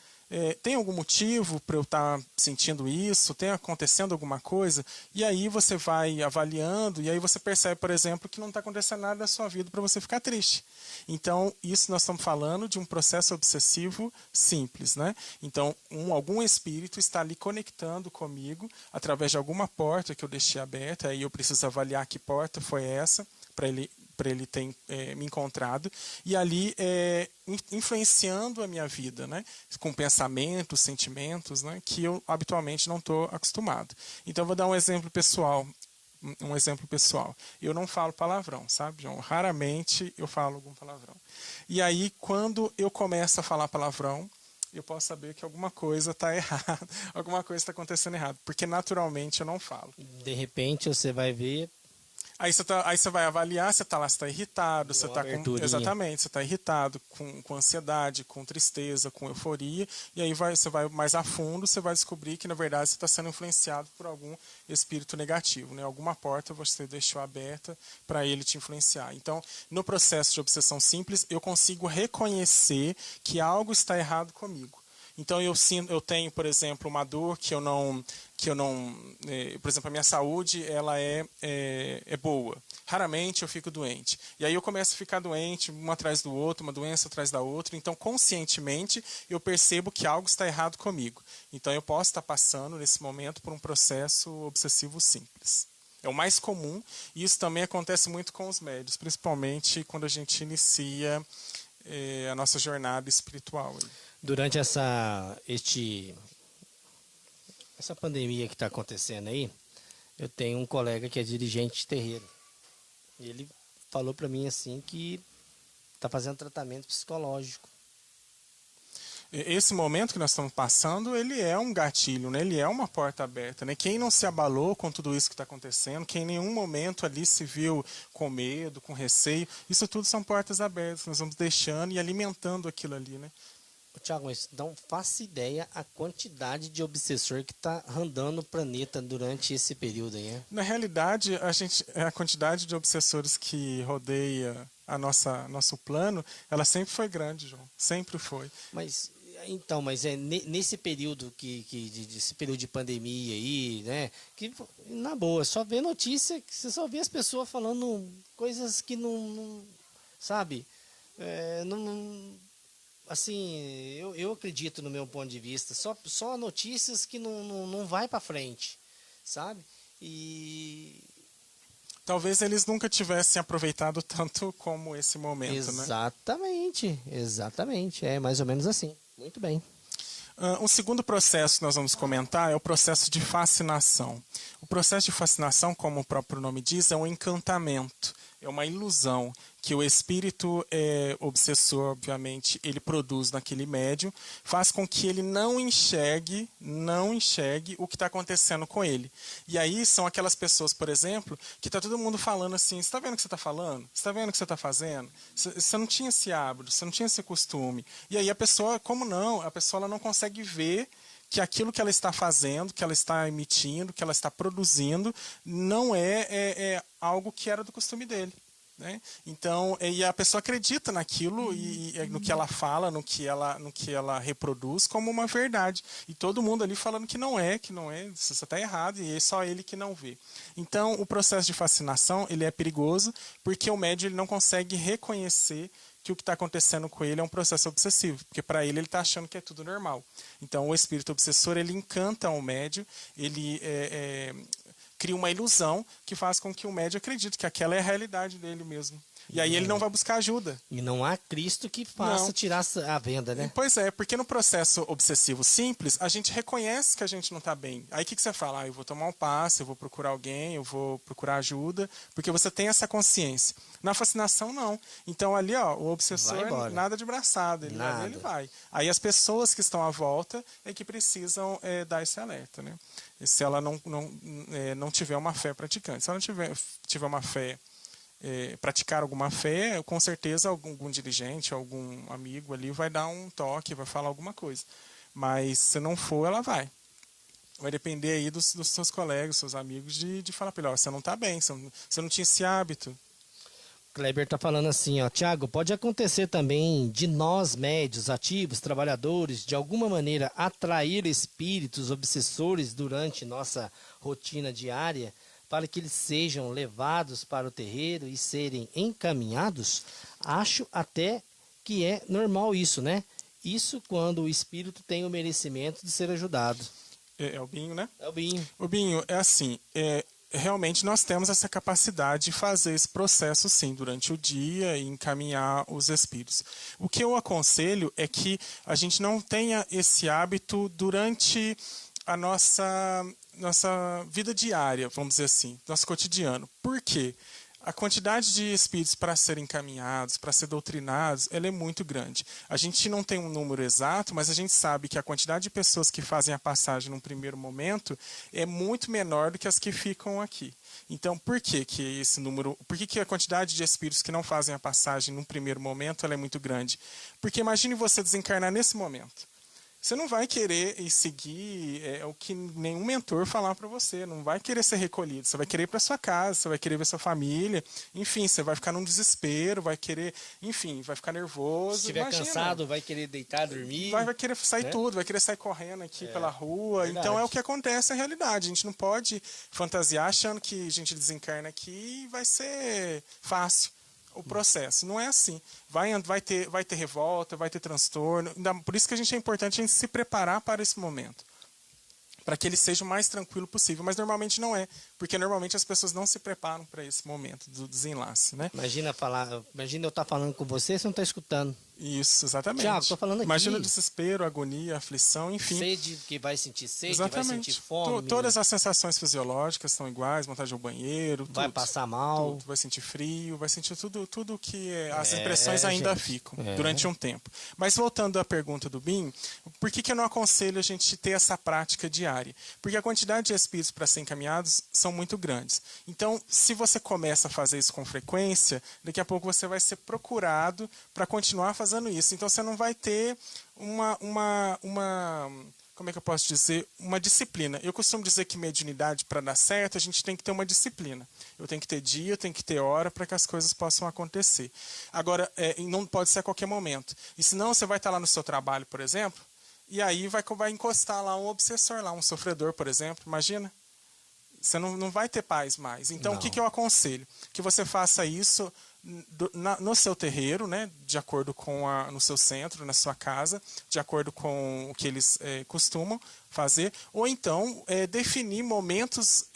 tem algum motivo para eu estar sentindo isso? Tem acontecendo alguma coisa? E aí você vai avaliando e aí você percebe, por exemplo, que não está acontecendo nada na sua vida para você ficar triste. Então, isso nós estamos falando de um processo obsessivo simples, né? Então, algum espírito está ali conectando comigo através de alguma porta que eu deixei aberta, aí eu preciso avaliar que porta foi essa para ele ter me encontrado, e ali influenciando a minha vida, né? Com pensamentos, sentimentos, né? Que eu habitualmente não estou acostumado. Então, eu vou dar um exemplo pessoal. Eu não falo palavrão, sabe, João? Raramente eu falo algum palavrão. E aí, quando eu começo a falar palavrão, eu posso saber que alguma coisa está errada, alguma coisa está acontecendo errado, porque naturalmente eu não falo. De repente você vai ver. Aí você vai avaliar, você está lá, você está irritado, você está com. Exatamente, você está irritado, com ansiedade, com tristeza, com euforia, e aí você vai mais a fundo, você vai descobrir que, na verdade, você está sendo influenciado por algum espírito negativo, né? Alguma porta você deixou aberta para ele te influenciar. Então, no processo de obsessão simples, eu consigo reconhecer que algo está errado comigo. Então eu tenho, por exemplo, uma dor que eu não, por exemplo, a minha saúde ela é boa. Raramente eu fico doente. E aí eu começo a ficar doente, um atrás do outro, uma doença atrás da outra. Então, conscientemente, eu percebo que algo está errado comigo. Então, eu posso estar passando, nesse momento, por um processo obsessivo simples. É o mais comum, e isso também acontece muito com os médios, principalmente quando a gente inicia a nossa jornada espiritual. Durante essa pandemia que está acontecendo aí, eu tenho um colega que é dirigente de terreiro. E ele falou para mim assim que está fazendo tratamento psicológico. Esse momento que nós estamos passando, ele é um gatilho, né? Ele é uma porta aberta, né? Quem não se abalou com tudo isso que está acontecendo, quem em nenhum momento ali se viu com medo, com receio, isso tudo são portas abertas, nós vamos deixando e alimentando aquilo ali, né? Tiago, mas não faço ideia a quantidade de obsessor que está rondando o planeta durante esse período aí, né? Na realidade, a quantidade de obsessores que rodeia nosso plano, ela sempre foi grande, João. Sempre foi. Mas nesse período desse período de pandemia aí, né? Que na boa, só vê notícia, que você só vê as pessoas falando coisas que não sabe, assim, eu acredito no meu ponto de vista, só notícias que não vai para frente, sabe? E talvez eles nunca tivessem aproveitado tanto como esse momento, Exatamente, é mais ou menos assim. Muito bem. Um segundo processo que nós vamos comentar é o processo de fascinação. O processo de fascinação, como o próprio nome diz, é um encantamento, é uma ilusão que o espírito obsessor, obviamente, ele produz naquele médium, faz com que ele não enxergue o que está acontecendo com ele. E aí são aquelas pessoas, por exemplo, que está todo mundo falando assim, você está vendo o que você está falando? Você está vendo o que você está fazendo? Você não tinha esse hábito, você não tinha esse costume. E aí a pessoa, como não? A pessoa ela não consegue ver que aquilo que ela está fazendo, que ela está emitindo, que ela está produzindo, não é algo que era do costume dele. Né? Então, e a pessoa acredita naquilo e no que ela fala, no que ela reproduz como uma verdade. E todo mundo ali falando que não é, isso está errado e é só ele que não vê. Então, o processo de fascinação ele é perigoso porque o médium ele não consegue reconhecer que o que está acontecendo com ele é um processo obsessivo, porque para ele está achando que é tudo normal. Então, o espírito obsessor ele encanta o médium, ele cria uma ilusão que faz com que o médium acredite que aquela é a realidade dele mesmo. E aí ele não vai buscar ajuda. E não há Cristo que faça tirar a venda, né? Pois é, porque no processo obsessivo simples, a gente reconhece que a gente não está bem. Aí o que você fala? Ah, eu vou tomar um passe, eu vou procurar alguém, eu vou procurar ajuda, porque você tem essa consciência. Na fascinação, não. Então ali, ó, o obsessor, nada de braçada, ele vai. Aí as pessoas que estão à volta é que precisam dar esse alerta, né? E se ela não tiver uma fé praticante. Se ela tiver uma fé, praticar alguma fé, com certeza algum dirigente, algum amigo ali vai dar um toque, vai falar alguma coisa. Mas se não for, ela vai. Vai depender aí dos seus colegas, seus amigos, de falar para ele, ó, você não está bem, você não tinha esse hábito. Kleber está falando assim, ó, Tiago, pode acontecer também de nós, médios, ativos, trabalhadores, de alguma maneira atrair espíritos obsessores durante nossa rotina diária, para que eles sejam levados para o terreiro e serem encaminhados? Acho até que é normal isso, né? Isso quando o espírito tem o merecimento de ser ajudado. É o Binho, né? É o Binho. O Binho, é assim, realmente nós temos essa capacidade de fazer esse processo, sim, durante o dia e encaminhar os espíritos. O que eu aconselho é que a gente não tenha esse hábito durante a nossa vida diária, vamos dizer assim, nosso cotidiano. Por quê? A quantidade de espíritos para serem encaminhados, para ser doutrinados, ela é muito grande. A gente não tem um número exato, mas a gente sabe que a quantidade de pessoas que fazem a passagem num primeiro momento é muito menor do que as que ficam aqui. Então, por que esse número? Por que a quantidade de espíritos que não fazem a passagem num primeiro momento ela é muito grande? Porque imagine você desencarnar nesse momento. Você não vai querer seguir o que nenhum mentor falar para você. Não vai querer ser recolhido. Você vai querer ir para sua casa, você vai querer ver sua família. Enfim, você vai ficar num desespero, vai querer, enfim, vai ficar nervoso. Se estiver cansado, vai querer deitar, dormir. Vai querer sair tudo, vai querer sair correndo aqui pela rua. Verdade. Então é o que acontece na realidade. A gente não pode fantasiar achando que a gente desencarna aqui e vai ser fácil o processo. Não é assim. Vai ter revolta, vai ter transtorno. Por isso que é importante a gente se preparar para esse momento. Para que ele seja o mais tranquilo possível. Mas normalmente não é. Porque normalmente as pessoas não se preparam para esse momento do desenlace, né? Imagina eu estar falando com você, você não está escutando. Isso, exatamente. Tiago, estou falando aqui. Imagina o desespero, a agonia, a aflição, enfim. Sede, que vai sentir sede, exatamente. Vai sentir fome. Todas as sensações fisiológicas estão iguais, vontade ao banheiro, vai tudo, passar mal. Tudo. Vai sentir frio, vai sentir tudo que as impressões ainda ficam durante um tempo. Mas voltando à pergunta do Binho, por que eu não aconselho a gente ter essa prática diária? Porque a quantidade de espíritos para ser encaminhados são muito grandes. Então, se você começa a fazer isso com frequência, daqui a pouco você vai ser procurado para continuar fazendo isso. Então, você não vai ter como é que eu posso dizer? Uma disciplina. Eu costumo dizer que mediunidade, para dar certo, a gente tem que ter uma disciplina. Eu tenho que ter dia, eu tenho que ter hora para que as coisas possam acontecer. Agora, não pode ser a qualquer momento. E senão, você vai estar lá no seu trabalho, por exemplo, e aí vai encostar lá um obsessor, lá um sofredor, por exemplo. Imagina. Você não vai ter paz mais. Então, o que eu aconselho? Que você faça isso no seu terreiro, né, de acordo com no seu centro, na sua casa, de acordo com o que eles costumam fazer, ou então definir momentos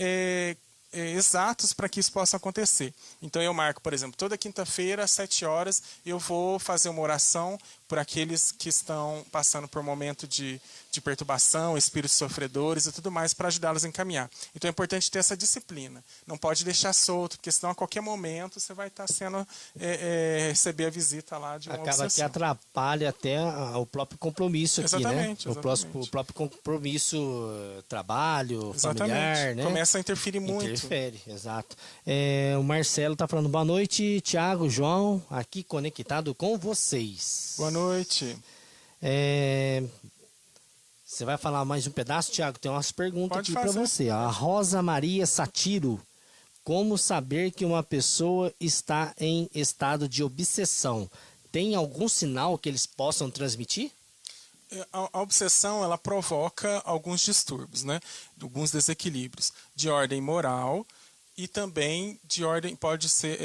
exatos para que isso possa acontecer. Então eu marco, por exemplo, toda quinta-feira às 7 horas eu vou fazer uma oração por aqueles que estão passando por um momento de perturbação, espíritos sofredores e tudo mais, para ajudá-los a encaminhar. Então é importante ter essa disciplina. Não pode deixar solto, porque senão a qualquer momento você vai estar receber a visita lá de um obsessor. Acaba que atrapalha até o próprio compromisso aqui, exatamente, né? Exatamente. O próprio compromisso, trabalho, exatamente. Familiar, né? Começa a interferir muito. Interfere, exato. O Marcelo está falando, boa noite, Tiago, João, aqui conectado com vocês. Boa noite. Você vai falar mais um pedaço, Tiago? Tem umas perguntas aqui para você. A Rosa Maria Satiro. Como saber que uma pessoa está em estado de obsessão? Tem algum sinal que eles possam transmitir? A obsessão, ela provoca alguns distúrbios, né? Alguns desequilíbrios de ordem moral e também de ordem, pode ser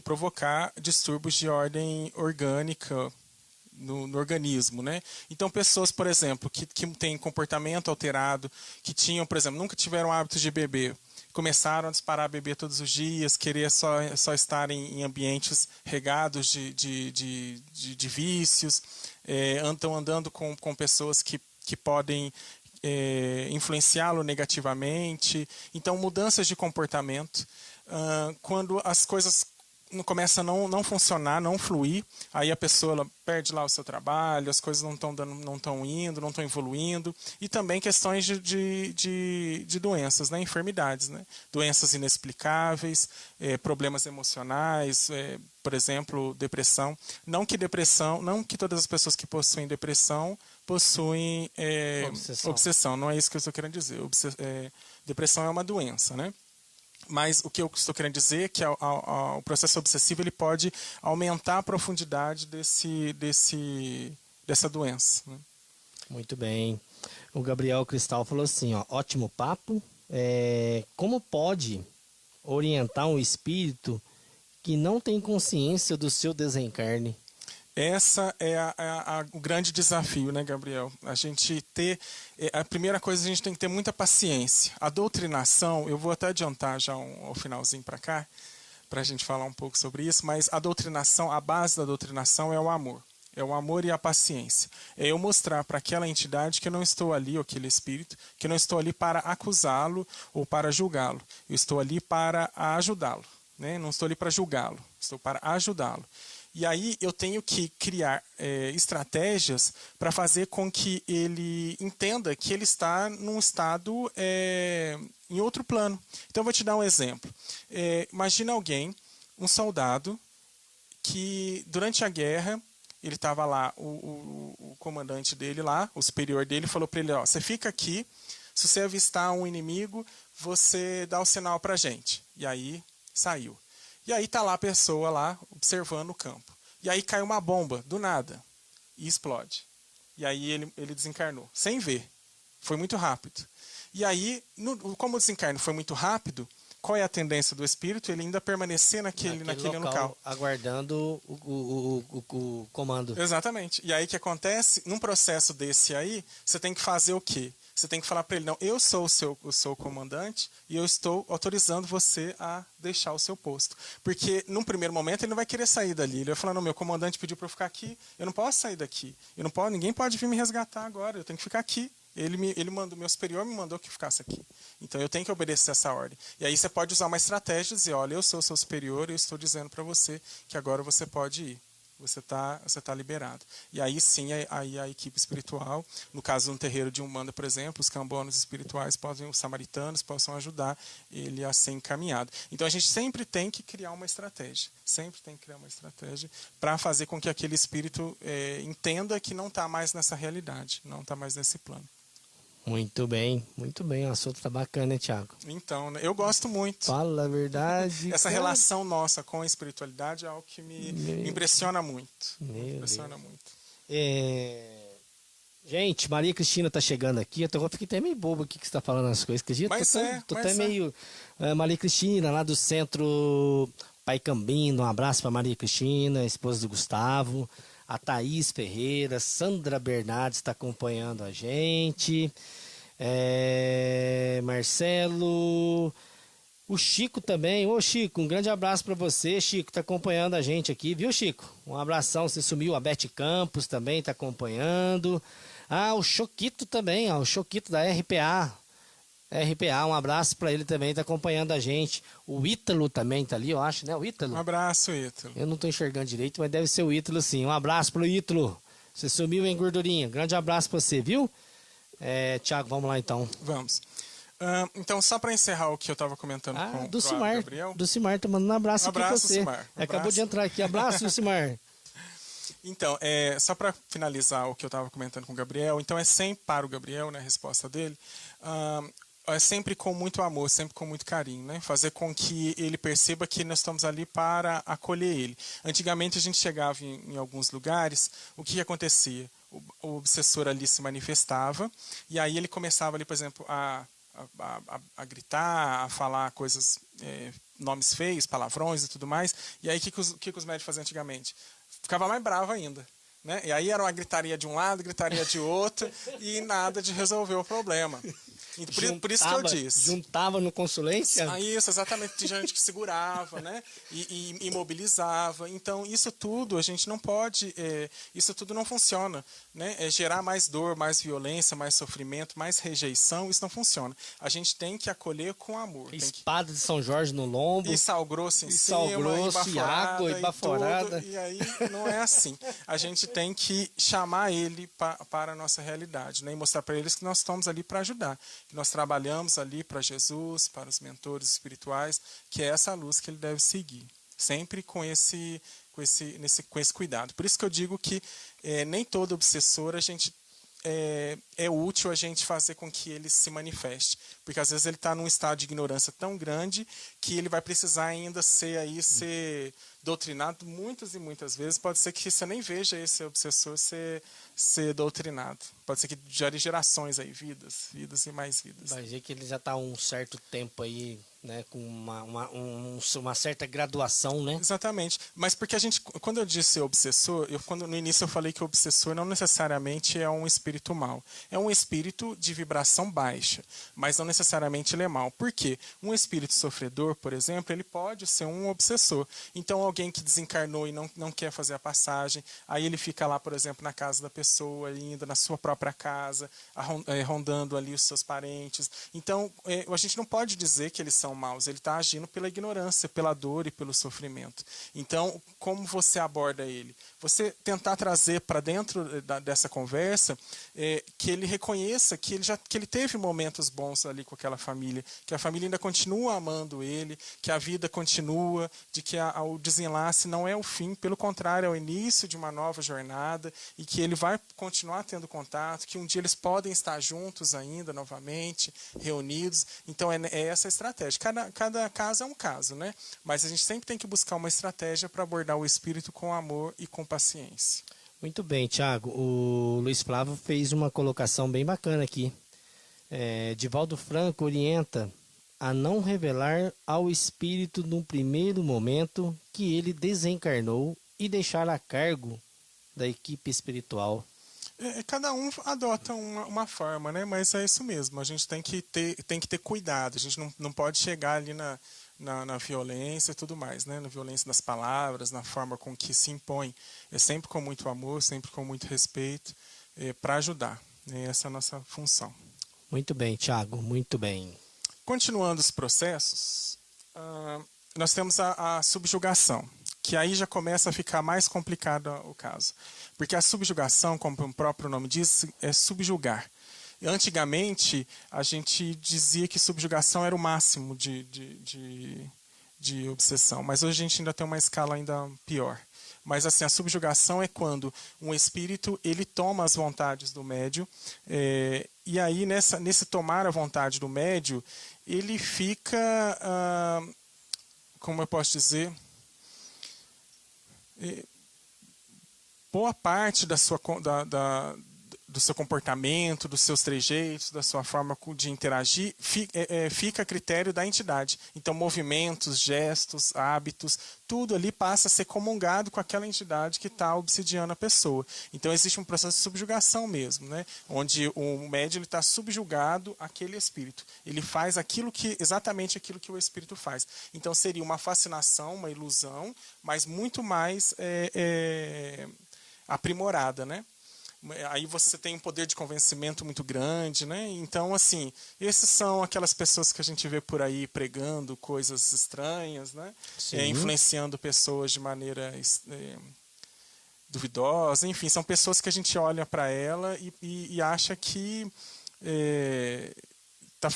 provocar distúrbios de ordem orgânica, no organismo, né? Então, pessoas, por exemplo, que têm comportamento alterado, que tinham, por exemplo, nunca tiveram hábito de beber, começaram a disparar a beber todos os dias, querer só estar em ambientes regados de vícios, estão andando com pessoas que podem influenciá-lo negativamente. Então, mudanças de comportamento. Quando as coisas começam a não funcionar, não fluir, aí a pessoa ela perde lá o seu trabalho, as coisas não estão indo, não estão evoluindo, e também questões de doenças, né? Enfermidades, né? Doenças inexplicáveis, problemas emocionais, por exemplo, depressão. Não que todas as pessoas que possuem depressão possuem obsessão, não é isso que eu estou querendo dizer. Depressão é uma doença, né? Mas o que eu estou querendo dizer é que o processo obsessivo ele pode aumentar a profundidade dessa doença, né? Muito bem. O Gabriel Cristal falou assim, ó, ótimo papo. Como pode orientar um espírito que não tem consciência do seu desencarne? Essa é o grande desafio, né, Gabriel? A primeira coisa, a gente tem que ter muita paciência. A doutrinação, eu vou até adiantar já ao finalzinho para cá, para a gente falar um pouco sobre isso, mas a doutrinação, a base da doutrinação é o amor. É o amor e a paciência. É eu mostrar para aquela entidade que eu não estou ali, ou aquele espírito, que eu não estou ali para acusá-lo ou para julgá-lo. Eu estou ali para ajudá-lo, né? Não estou ali para julgá-lo, estou para ajudá-lo. E aí eu tenho que criar estratégias para fazer com que ele entenda que ele está num estado em outro plano. Então eu vou te dar um exemplo. Imagina alguém, um soldado, que durante a guerra, ele estava lá, o comandante dele lá, o superior dele, falou para ele, ó, você fica aqui, se você avistar um inimigo, você dá o sinal para a gente. E aí saiu. E aí tá lá a pessoa lá observando o campo. E aí cai uma bomba, do nada, e explode. E aí ele desencarnou, sem ver. Foi muito rápido. E aí, como o desencarno foi muito rápido, qual é a tendência do espírito? Ele ainda permanecer naquele local. Aguardando o comando. Exatamente. E aí o que acontece? Num processo desse aí, você tem que fazer o quê? Você tem que falar para ele, não, eu sou o seu comandante e eu estou autorizando você a deixar o seu posto. Porque, num primeiro momento, ele não vai querer sair dali. Ele vai falar, não, meu comandante pediu para eu ficar aqui, eu não posso sair daqui. Ninguém pode vir me resgatar agora, eu tenho que ficar aqui. Meu superior me mandou que ficasse aqui. Então, eu tenho que obedecer essa ordem. E aí você pode usar uma estratégia e dizer, olha, eu sou o seu superior e eu estou dizendo para você que agora você pode ir. Você tá liberado. E aí sim, aí a equipe espiritual, no caso de um terreiro de Umbanda, por exemplo, os cambonos espirituais, os samaritanos, possam ajudar ele a ser encaminhado. Então a gente sempre tem que criar uma estratégia. Sempre tem que criar uma estratégia para fazer com que aquele espírito entenda que não está mais nessa realidade, não está mais nesse plano. Muito bem, o assunto tá bacana, né, Thiago? Então, eu gosto muito. Fala a verdade. Essa relação nossa com a espiritualidade é algo que me impressiona muito. Me impressiona muito. Gente, Maria Cristina tá chegando aqui. Eu fiquei até meio bobo aqui que você tá falando as coisas. Tô até meio... Maria Cristina, lá do Centro Pai Cambino. Um abraço pra Maria Cristina, esposa do Gustavo. A Thaís Ferreira, Sandra Bernardes está acompanhando a gente. Marcelo, o Chico também. Ô Chico, um grande abraço para você. Chico está acompanhando a gente aqui, viu, Chico? Um abração, você sumiu. A Beth Campos também está acompanhando. O Choquito também, o Choquito da RPA. Um abraço para ele também, está acompanhando a gente. O Ítalo também tá ali, eu acho, né? O Ítalo. Um abraço, Ítalo. Eu não tô enxergando direito, mas deve ser o Ítalo, sim. Um abraço pro Ítalo. Você sumiu, hein, gordurinha? Grande abraço pra você, viu? Thiago, vamos lá então. Vamos. Então, só para encerrar o que eu estava comentando com o Gabriel. Do Cimar, tá mandando um abraço aqui pra você. Cimar. Acabou de entrar aqui. Abraço, Cimar. Então, só para finalizar o que eu estava comentando com o Gabriel, então é sempre para o Gabriel, né, a resposta dele, é sempre com muito amor, sempre com muito carinho, né? Fazer com que ele perceba que nós estamos ali para acolher ele. Antigamente a gente chegava em alguns lugares, o que acontecia? O obsessor ali se manifestava e aí ele começava ali, por exemplo, a gritar, a falar coisas, nomes feios, palavrões e tudo mais. E aí o que os médicos faziam antigamente? Ficava mais bravo ainda. Né? E aí era uma gritaria de um lado, gritaria de outro e nada de resolver o problema. Por isso que eu disse. Juntava no consulência? Isso, exatamente. Tinha gente que segurava, né? E imobilizava. Então, isso tudo a gente não pode, isso tudo não funciona, né? Gerar mais dor, mais violência, mais sofrimento, mais rejeição, isso não funciona. A gente tem que acolher com amor. Espada de São Jorge no lombo. E sal grosso em cima, sal grosso, e água, e baforada. E aí não é assim. A gente tem que chamar ele para a nossa realidade, né? E mostrar para eles que nós estamos ali para ajudar, que nós trabalhamos ali para Jesus, para os mentores espirituais, que é essa luz que ele deve seguir, sempre com esse cuidado. Por isso que eu digo que nem todo obsessor a gente é útil a gente fazer com que ele se manifeste, porque às vezes ele está num estado de ignorância tão grande que ele vai precisar ainda ser doutrinado muitas e muitas vezes. Pode ser que você nem veja esse obsessor ser doutrinado. Pode ser que gere gerações aí, vidas e mais vidas. Vai ver que ele já está há um certo tempo aí, né, com uma certa graduação, né? Exatamente. Mas porque quando eu disse obsessor, no início eu falei que o obsessor não necessariamente é um espírito mau. É um espírito de vibração baixa, mas não necessariamente ele é mau. Por quê? Um espírito sofredor, por exemplo, ele pode ser um obsessor. Então, alguém que desencarnou e não quer fazer a passagem, aí ele fica lá, por exemplo, na casa da pessoa, ainda na sua própria casa, rondando ali os seus parentes. Então, a gente não pode dizer que eles são maus, ele está agindo pela ignorância, pela dor e pelo sofrimento. Então, como você aborda ele? Você tentar trazer para dentro dessa conversa que ele reconheça que ele teve momentos bons ali com aquela família, que a família ainda continua amando ele, que a vida continua, de que o desenlace não é o fim, pelo contrário, é o início de uma nova jornada e que ele vai continuar tendo contato, que um dia eles podem estar juntos ainda, novamente, reunidos. Então, é essa a estratégia. Cada caso é um caso, né? Mas a gente sempre tem que buscar uma estratégia para abordar o espírito com amor e com paciência. Muito bem, Tiago. O Luiz Flávio fez uma colocação bem bacana aqui. Divaldo Franco orienta a não revelar ao espírito no primeiro momento que ele desencarnou e deixar a cargo da equipe espiritual. Cada um adota uma forma, né? Mas é isso mesmo. A gente tem que ter cuidado. A gente não pode chegar ali na violência e tudo mais, né? Na violência das palavras, na forma com que se impõe. É sempre com muito amor, sempre com muito respeito, para ajudar. Essa é a nossa função. Muito bem, Tiago, muito bem. Continuando os processos, nós temos a subjugação, que aí já começa a ficar mais complicado o caso. Porque a subjugação, como o próprio nome diz, é subjugar. Antigamente, a gente dizia que subjugação era o máximo de obsessão, mas hoje a gente ainda tem uma escala ainda pior. Mas assim, a subjugação é quando um espírito ele toma as vontades do médium, e aí nesse tomar a vontade do médium, ele fica, como eu posso dizer, boa parte do seu comportamento, dos seus trejeitos, da sua forma de interagir, fica a critério da entidade. Então, movimentos, gestos, hábitos, tudo ali passa a ser comungado com aquela entidade que está obsidiando a pessoa. Então, existe um processo de subjugação mesmo, né? Onde o médium está subjugado àquele espírito. Ele faz exatamente aquilo que o espírito faz. Então, seria uma fascinação, uma ilusão, mas muito mais aprimorada, né? Aí você tem um poder de convencimento muito grande, né? Então, assim, esses são aquelas pessoas que a gente vê por aí pregando coisas estranhas, né? Influenciando pessoas de maneira duvidosa. Enfim, são pessoas que a gente olha para ela e acha que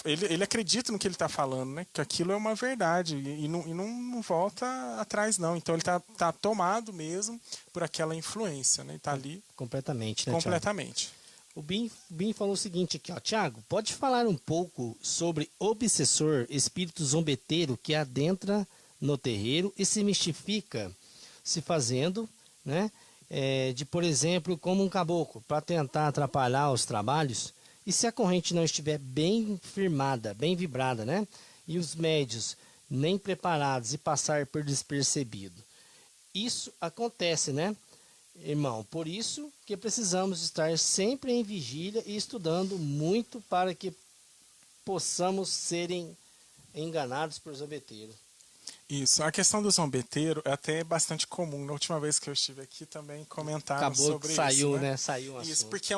ele acredita no que ele está falando, né? Que aquilo é uma verdade e não volta atrás, não. Então ele tá tomado mesmo por aquela influência, né? Está ali completamente, né, completamente. Thiago? O Bim falou o seguinte aqui, ó, Tiago, pode falar um pouco sobre obsessor, espírito zombeteiro que adentra no terreiro e se mistifica se fazendo, né? Por exemplo, como um caboclo para tentar atrapalhar os trabalhos. E se a corrente não estiver bem firmada, bem vibrada, né? E os médios nem preparados e passar por despercebido. Isso acontece, né, irmão? Por isso que precisamos estar sempre em vigília e estudando muito para que possamos serem enganados por zombeteiros. Isso, a questão do zombeteiro é até bastante comum. Na última vez que eu estive aqui também comentaram Acabou sobre que saiu, isso, né? Saiu um Isso, assunto. porque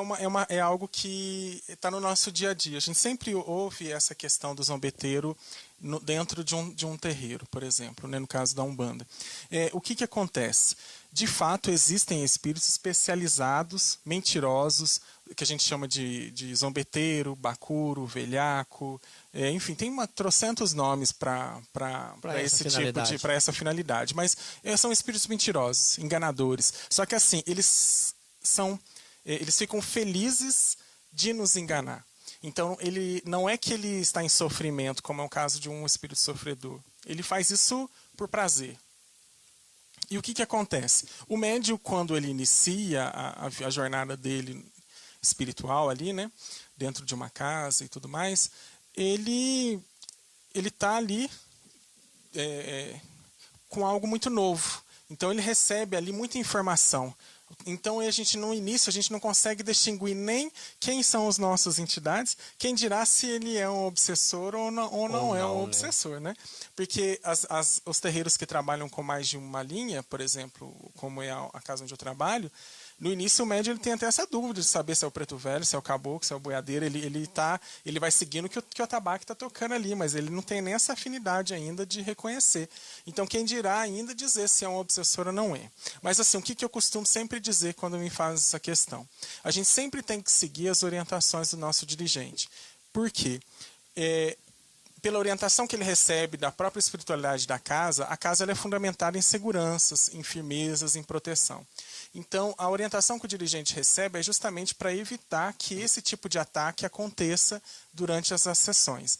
é algo que está no nosso dia a dia. A gente sempre ouve essa questão do zombeteiro dentro de um terreiro, por exemplo, né, no caso da Umbanda. O que acontece? De fato, existem espíritos especializados, mentirosos, que a gente chama de zombeteiro, bacuro, velhaco, enfim, tem trocentos nomes para esse tipo de, para essa finalidade. Mas são espíritos mentirosos, enganadores. Só que assim, eles ficam felizes de nos enganar. Então, ele não é que ele está em sofrimento, como é o caso de um espírito sofredor. Ele faz isso por prazer. E o que acontece? O médium, quando ele inicia a jornada dele espiritual ali, né, dentro de uma casa e tudo mais, ele está ali com algo muito novo. Então, ele recebe ali muita informação. Então, a gente no início a gente não consegue distinguir nem quem são as nossas entidades, quem dirá se ele é um obsessor ou não é um obsessor, né? Porque os terreiros que trabalham com mais de uma linha, por exemplo, como é a casa onde eu trabalho, no início o médium ele tem até essa dúvida de saber se é o preto velho, se é o caboclo, se é o boiadeiro. Ele vai seguindo o que o atabaque está tocando ali, mas ele não tem nem essa afinidade ainda de reconhecer. Então, quem dirá ainda dizer se é um obsessor ou não é. Mas assim, o que eu costumo sempre dizer quando me faz essa questão? A gente sempre tem que seguir as orientações do nosso dirigente. Por quê? Pela orientação que ele recebe da própria espiritualidade da casa, a casa ela é fundamentada em seguranças, em firmezas, em proteção. Então, a orientação que o dirigente recebe é justamente para evitar que esse tipo de ataque aconteça durante essas sessões.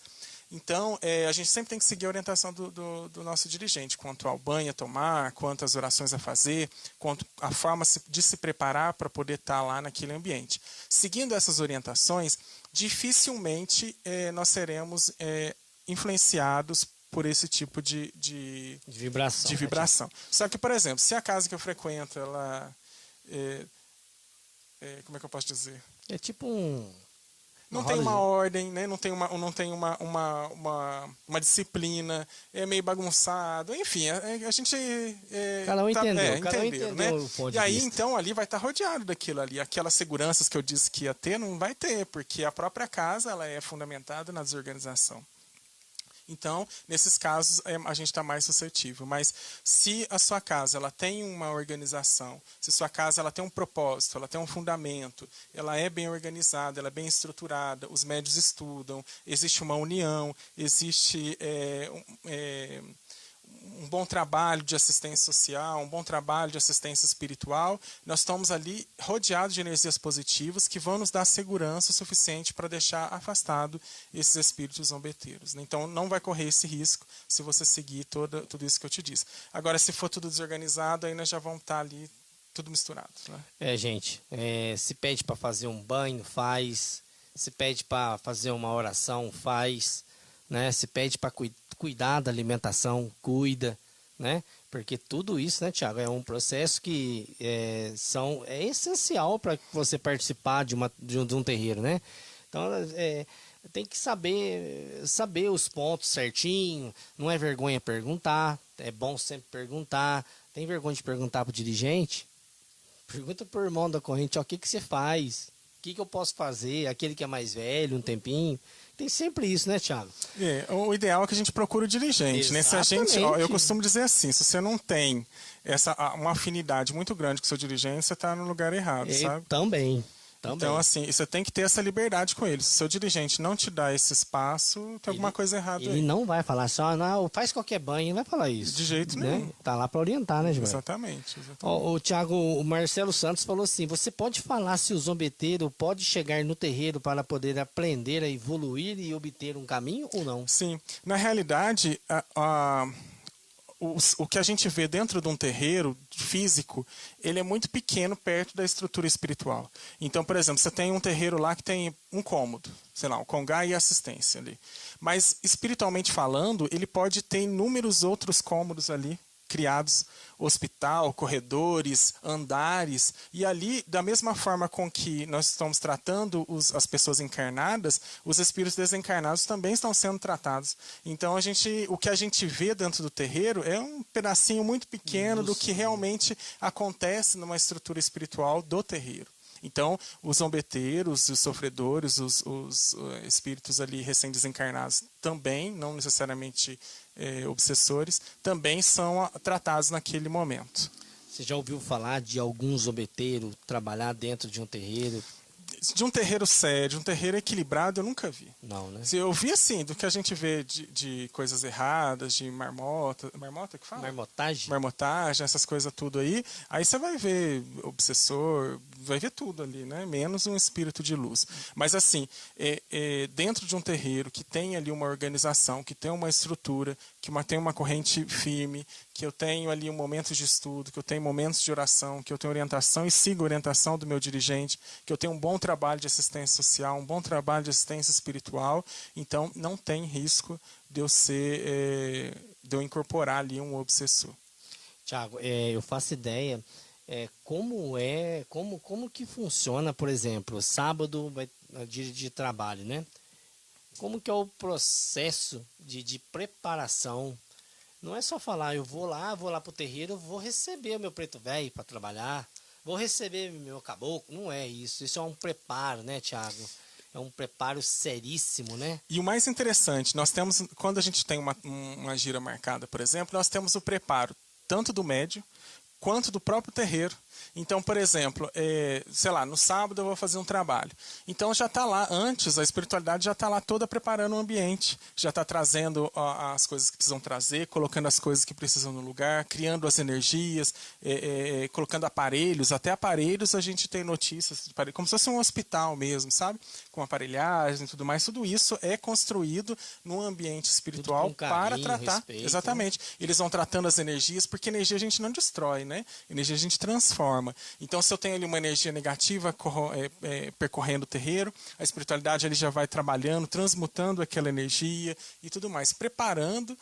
Então, a gente sempre tem que seguir a orientação do nosso dirigente, quanto ao banho a tomar, quanto às orações a fazer, quanto à forma de se preparar para poder estar lá naquele ambiente. Seguindo essas orientações, dificilmente nós seremos influenciados por esse tipo de vibração. Só que, por exemplo, se a casa que eu frequento, ela... como é que eu posso dizer? É tipo um... Não tem uma ordem, né? Não tem uma disciplina, é meio bagunçado, enfim, a gente... cada um entendeu, cada um entendeu, né? O ponto e aí, de vista. então, ali vai estar rodeado daquilo ali. Aquelas seguranças que eu disse que ia ter, não vai ter, porque a própria casa ela é fundamentada na desorganização. Então, nesses casos, a gente está mais suscetível. Mas se a sua casa ela tem uma organização, se a sua casa ela tem um propósito, ela tem um fundamento, ela é bem organizada, ela é bem estruturada, os médios estudam, existe uma união, existe um bom trabalho de assistência social, um bom trabalho de assistência espiritual, nós estamos ali rodeados de energias positivas que vão nos dar segurança suficiente para deixar afastado esses espíritos zombeteiros. Então, não vai correr esse risco se você seguir tudo isso que eu te disse. Agora, se for tudo desorganizado, aí nós já vamos estar ali tudo misturado. Né? Gente, se pede para fazer um banho, faz. Se pede para fazer uma oração, faz. Né? Se pede para cuidar da alimentação, cuida, né? Porque tudo isso, né, Tiago, é um processo que é essencial para você participar de um terreiro, né? Então, tem que saber os pontos certinho, não é vergonha perguntar, é bom sempre perguntar. Tem vergonha de perguntar para o dirigente? Pergunta para o irmão da corrente, ó, o que você faz? O que eu posso fazer? Aquele que é mais velho, um tempinho... Tem sempre isso, né, Thiago? O ideal é que a gente procure o dirigente, né? Se a gente, eu costumo dizer assim, se você não tem uma afinidade muito grande com o seu dirigente, você está no lugar errado, sabe? Também. Então, assim, você tem que ter essa liberdade com ele. Se o seu dirigente não te dá esse espaço, tem alguma coisa errada aí. Ele não vai falar só, não, faz qualquer banho, não vai falar isso. De jeito nenhum. Tá lá para orientar, né, Gilberto? Exatamente. O Thiago, o Marcelo Santos falou assim, você pode falar se o zombeteiro pode chegar no terreiro para poder aprender a evoluir e obter um caminho ou não? Sim. Na realidade, o que a gente vê dentro de um terreiro físico, ele é muito pequeno perto da estrutura espiritual. Então, por exemplo, você tem um terreiro lá que tem um cômodo, sei lá, um congá e assistência ali. Mas, espiritualmente falando, ele pode ter inúmeros outros cômodos ali criados hospital, corredores, andares, e ali, da mesma forma com que nós estamos tratando as pessoas encarnadas, os espíritos desencarnados também estão sendo tratados. Então, o que a gente vê dentro do terreiro é um pedacinho muito pequeno do que realmente acontece numa estrutura espiritual do terreiro. Então, os zombeteiros, os sofredores, os espíritos ali recém-desencarnados também, não necessariamente obsessores, também são tratados naquele momento. Você já ouviu falar de algum zombeteiro trabalhar dentro de um terreiro? De um terreiro sério, de um terreiro equilibrado, eu nunca vi. Não, né? Eu vi, assim, do que a gente vê de coisas erradas, de marmota... Marmota que fala? Marmotagem? Marmotagem, essas coisas tudo aí. Aí você vai ver obsessor, vai ver tudo ali, né? Menos um espírito de luz. Mas, assim, dentro de um terreiro que tem ali uma organização, que tem uma estrutura, que tem uma corrente firme, que eu tenho ali momentos de estudo, que eu tenho momentos de oração, que eu tenho orientação e sigo a orientação do meu dirigente, que eu tenho um bom trabalho de assistência social, um bom trabalho de assistência espiritual, então não tem risco de eu incorporar ali um obsessor. Tiago, eu faço ideia como que funciona, por exemplo, sábado dia de trabalho, né? Como que é o processo de preparação? Não é só falar, eu vou lá pro terreiro, eu vou receber o meu preto velho para trabalhar, vou receber meu caboclo. Não é isso. Isso é um preparo, né, Tiago? É um preparo seríssimo, né? E o mais interessante, nós temos, quando a gente tem uma gira marcada, por exemplo, nós temos o preparo tanto do médium quanto do próprio terreiro. Então, por exemplo, sei lá, no sábado eu vou fazer um trabalho. Então já está lá, antes, a espiritualidade já está lá toda preparando o ambiente, já está trazendo as coisas que precisam trazer, colocando as coisas que precisam no lugar, criando as energias, colocando aparelhos, até aparelhos a gente tem notícias, como se fosse um hospital mesmo, sabe? Com aparelhagem e tudo mais, tudo isso é construído num ambiente espiritual para tratar. Respeito, exatamente. Né? Eles vão tratando as energias, porque energia a gente não destrói, né? Energia a gente transforma. Então, se eu tenho ali uma energia negativa percorrendo o terreiro, a espiritualidade ali já vai trabalhando, transmutando aquela energia e tudo mais, preparando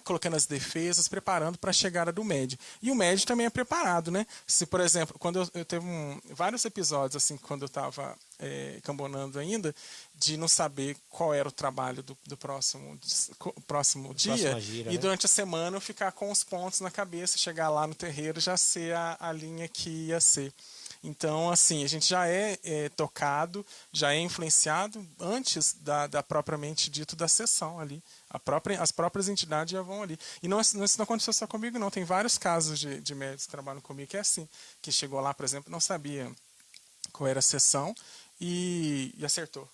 colocando as defesas, preparando para a chegada do médium. E o médium também é preparado, né? Se, por exemplo, quando eu teve vários episódios, assim, quando eu estava cambonando ainda, de não saber qual era o trabalho do próximo dia, gira, e né? durante a semana eu ficar com os pontos na cabeça, chegar lá no terreiro já ser a linha que ia ser. Então, assim, a gente já é tocado, já é influenciado antes da propriamente dito da sessão ali. As próprias entidades já vão ali. E isso não aconteceu só comigo, não. Tem vários casos de médicos que trabalham comigo que é assim, que chegou lá, por exemplo, não sabia qual era a sessão e acertou.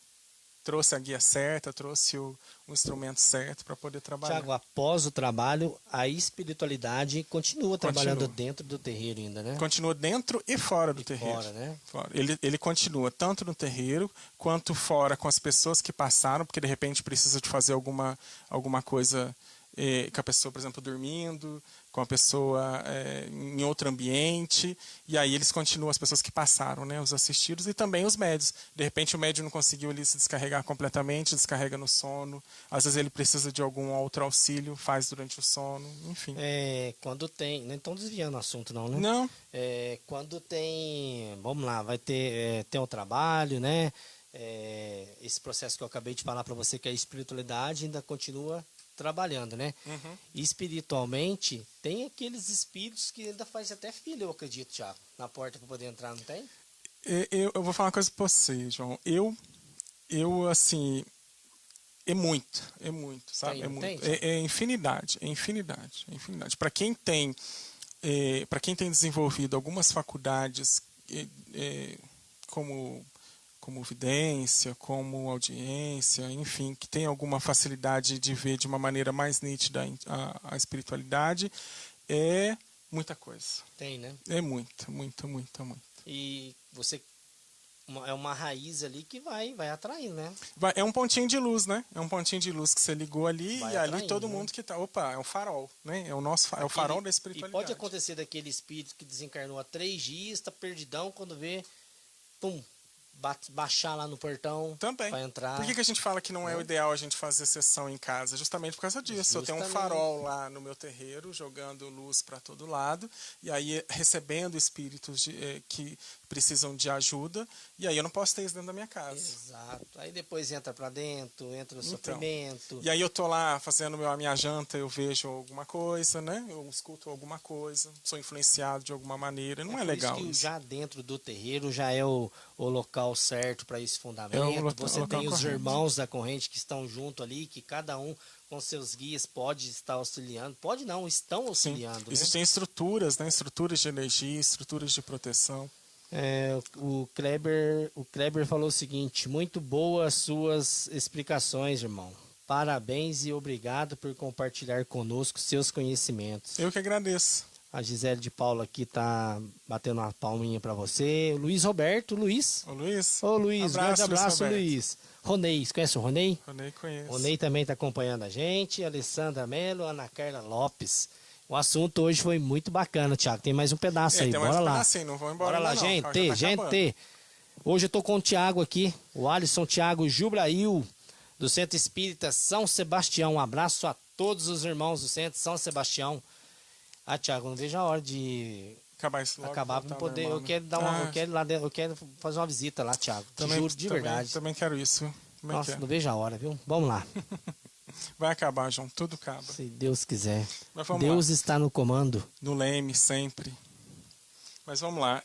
Trouxe a guia certa, trouxe o instrumento certo para poder trabalhar. Tiago, após o trabalho, a espiritualidade continua trabalhando dentro do terreiro ainda, né? Continua dentro e fora do terreiro. Fora, né? Fora. Ele continua tanto no terreiro quanto fora com as pessoas que passaram, porque de repente precisa de fazer alguma coisa com a pessoa, por exemplo, dormindo, com a pessoa em outro ambiente, e aí eles continuam, as pessoas que passaram, né, os assistidos, e também os médios. De repente o médio não conseguiu ele se descarregar completamente, descarrega no sono, às vezes ele precisa de algum outro auxílio, faz durante o sono, enfim. Quando tem, não estão desviando o assunto não, né? Não. Quando tem, vamos lá, vai ter um trabalho, né? Esse processo que eu acabei de falar para você, que é a espiritualidade, ainda continua trabalhando, né? Uhum. E espiritualmente, tem aqueles espíritos que ainda faz até filho, eu acredito, Thiago, na porta para poder entrar, não tem? Eu vou falar uma coisa para você, João. Eu assim, é muito, sabe? Tem, É não muito. tem, É infinidade. Para quem tem desenvolvido algumas faculdades como vidência, como audiência, enfim, que tem alguma facilidade de ver de uma maneira mais nítida a espiritualidade, é muita coisa. Tem, né? É muita. E você é uma raiz ali que vai atraindo, né? É um pontinho de luz, né? É um pontinho de luz que você ligou ali Vai e ali atraindo, todo né? mundo que tá... Opa, é um farol, né? É o farol da espiritualidade. E pode acontecer daquele espírito que desencarnou há 3 dias, está perdidão, quando vê, pum, baixar lá no portão Também. para entrar. Por que a gente fala que não é o ideal a gente fazer sessão em casa? Justamente por causa disso. Eu tenho um farol lá no meu terreiro, jogando luz para todo lado, e aí recebendo espíritos que precisam de ajuda, e aí eu não posso ter isso dentro da minha casa. Exato. Aí depois entra para dentro, entra no sofrimento. E aí eu tô lá fazendo a minha janta, eu vejo alguma coisa, né? Eu escuto alguma coisa, sou influenciado de alguma maneira, não é legal isso. isso. Já dentro do terreiro já é o local certo para esse fundamento. Você tem os irmãos da corrente que estão junto ali, que cada um com seus guias pode estar auxiliando. Pode não, estão auxiliando. Sim. Né? Existem estruturas, né? Estruturas de energia, estruturas de proteção. O Kleber falou o seguinte: muito boas suas explicações, irmão. Parabéns e obrigado por compartilhar conosco seus conhecimentos. Eu que agradeço. A Gisele de Paula aqui tá batendo uma palminha para você. O Luiz Roberto, Luiz. Ô Luiz. Ô Luiz, grande abraço, Luiz. Ronei, conhece o Ronei? Ronei conheço. Ronei também está acompanhando a gente. Alessandra Melo, Ana Carla Lopes. O assunto hoje foi muito bacana, Thiago. Tem mais um pedaço aí, bora lá. Não vou embora. Bora lá, gente. Hoje eu tô com o Thiago aqui, o Alisson Thiago Jubrail, do Centro Espírita São Sebastião. Um abraço a todos os irmãos do Centro São Sebastião. Ah, Thiago, não vejo a hora de acabar para poder. Eu quero dar uma, eu quero fazer uma visita lá, Thiago. Te juro de verdade. Também quero isso. Nossa, não vejo a hora, viu? Vamos lá. Vai acabar, João. Tudo acaba. Se Deus quiser. Deus está no comando. No leme, sempre. Mas vamos lá.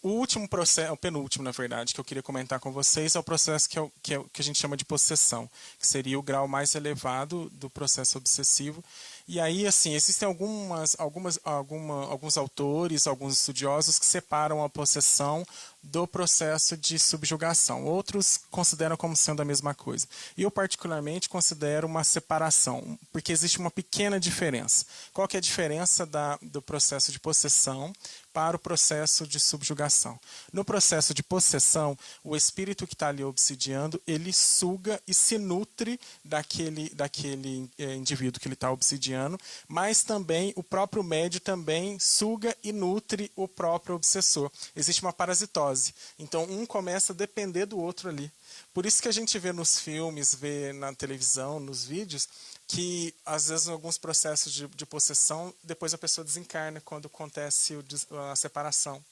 O último processo, o penúltimo, na verdade, que eu queria comentar com vocês é o processo que a gente chama de possessão, que seria o grau mais elevado do processo obsessivo. E aí, assim, existem alguns autores, alguns estudiosos que separam a possessão do processo de subjugação. Outros consideram como sendo a mesma coisa. E eu, particularmente, considero uma separação, porque existe uma pequena diferença. Qual que é a diferença do processo de possessão para o processo de subjugação? No processo de possessão, o espírito que está ali obsidiando, ele suga e se nutre daquele indivíduo que ele está obsidiando, mas também o próprio médium também suga e nutre o próprio obsessor. Existe uma parasitose. Então, um começa a depender do outro ali. Por isso que a gente vê nos filmes, vê na televisão, nos vídeos, que às vezes em alguns processos de possessão, depois a pessoa desencarna quando acontece a separação.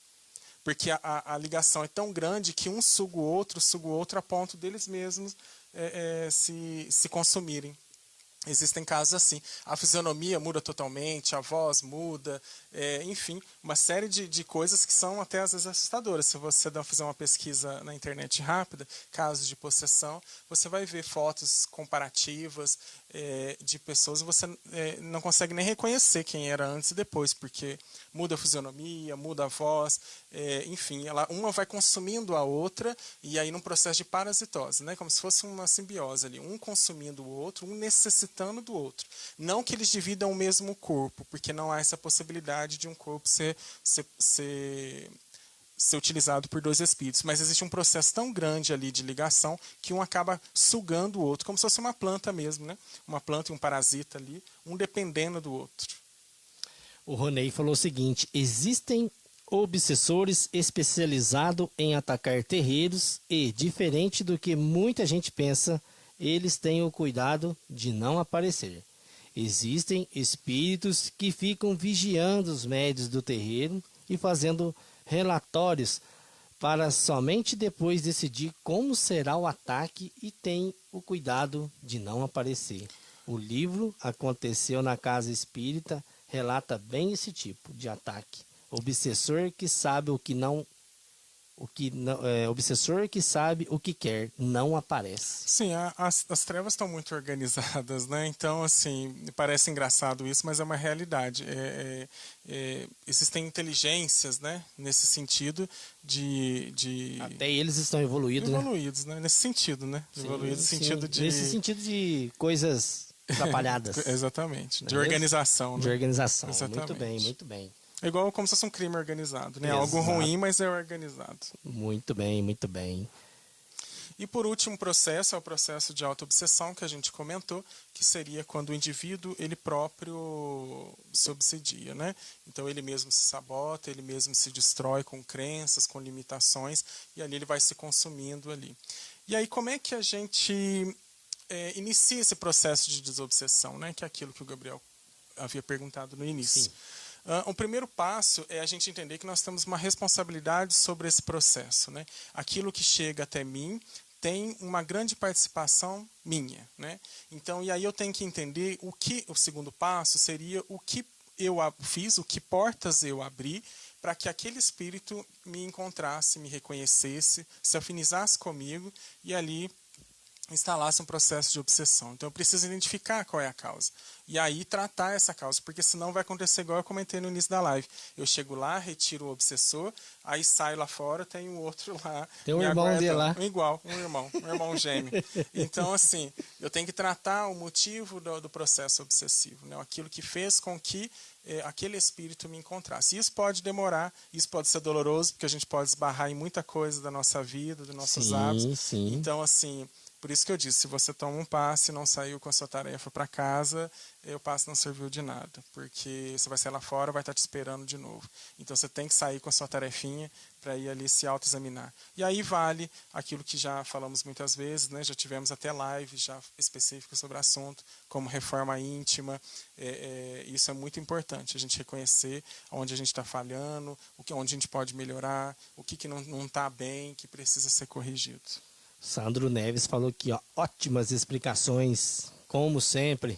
Porque a ligação é tão grande que um suga o outro a ponto deles mesmos se consumirem. Existem casos assim. A fisionomia muda totalmente, a voz muda, enfim, uma série de coisas que são até às vezes assustadoras. Se você fizer uma pesquisa na internet rápida, casos de possessão, você vai ver fotos comparativas de pessoas e você não consegue nem reconhecer quem era antes e depois, porque muda a fisionomia, muda a voz, enfim, uma vai consumindo a outra e aí num processo de parasitose, né? Como se fosse uma simbiose ali, um consumindo o outro, um necessitando do outro. Não que eles dividam o mesmo corpo, porque não há essa possibilidade de um corpo ser utilizado por dois espíritos, mas existe um processo tão grande ali de ligação que um acaba sugando o outro, como se fosse uma planta mesmo, né? Uma planta e um parasita ali, um dependendo do outro. O Ronei falou o seguinte: existem obsessores especializados em atacar terreiros e, diferente do que muita gente pensa, eles têm o cuidado de não aparecer. Existem espíritos que ficam vigiando os médios do terreiro e fazendo relatórios para somente depois decidir como será o ataque e tem o cuidado de não aparecer. O livro Aconteceu na Casa Espírita relata bem esse tipo de ataque. Obsessor que sabe obsessor que sabe o que quer, não aparece. Sim, as trevas estão muito organizadas, né? Então, assim, parece engraçado isso, mas é uma realidade. Existem inteligências, né? Nesse sentido de... Até eles estão evoluídos, né? Nesse sentido, né? Evoluídos no sentido de... Nesse sentido de coisas atrapalhadas. Exatamente. De organização. De organização. Exatamente. Muito bem, muito bem. É igual como se fosse um crime organizado, né? Exato. Algo ruim, mas é organizado. Muito bem, muito bem. E por último processo é o processo de autoobsessão que a gente comentou, que seria quando o indivíduo ele próprio se obsedia, né? Então ele mesmo se sabota, ele mesmo se destrói com crenças, com limitações, e ali ele vai se consumindo ali. E aí como é que a gente inicia esse processo de desobsessão, né? Que é aquilo que o Gabriel havia perguntado no início. Sim. O primeiro passo é a gente entender que nós temos uma responsabilidade sobre esse processo, né? Aquilo que chega até mim tem uma grande participação minha, né? Então, e aí eu tenho que entender o segundo passo seria o que eu fiz, o que portas eu abri para que aquele espírito me encontrasse, me reconhecesse, se afinizasse comigo e ali instalasse um processo de obsessão. Então eu preciso identificar qual é a causa. E aí tratar essa causa, porque senão vai acontecer igual eu comentei no início da live. Eu chego lá, retiro o obsessor, aí saio lá fora, tem um outro lá. Tem um irmão dele lá. Um irmão gêmeo. Então, assim, eu tenho que tratar o motivo do processo obsessivo, né? Aquilo que fez com que aquele espírito me encontrasse. Isso pode demorar, isso pode ser doloroso, porque a gente pode esbarrar em muita coisa da nossa vida, dos nossos hábitos. Sim. Então, assim, por isso que eu disse, se você toma um passe e não saiu com a sua tarefa para casa, o passe não serviu de nada, porque você vai sair lá fora, vai estar te esperando de novo. Então você tem que sair com a sua tarefinha para ir ali se autoexaminar. E aí vale aquilo que já falamos muitas vezes, né? Já tivemos até lives já específicas sobre o assunto, como reforma íntima. Isso é muito importante, a gente reconhecer onde a gente está falhando, onde a gente pode melhorar, o que não está bem, que precisa ser corrigido. Sandro Neves falou aqui, ó, ótimas explicações, como sempre.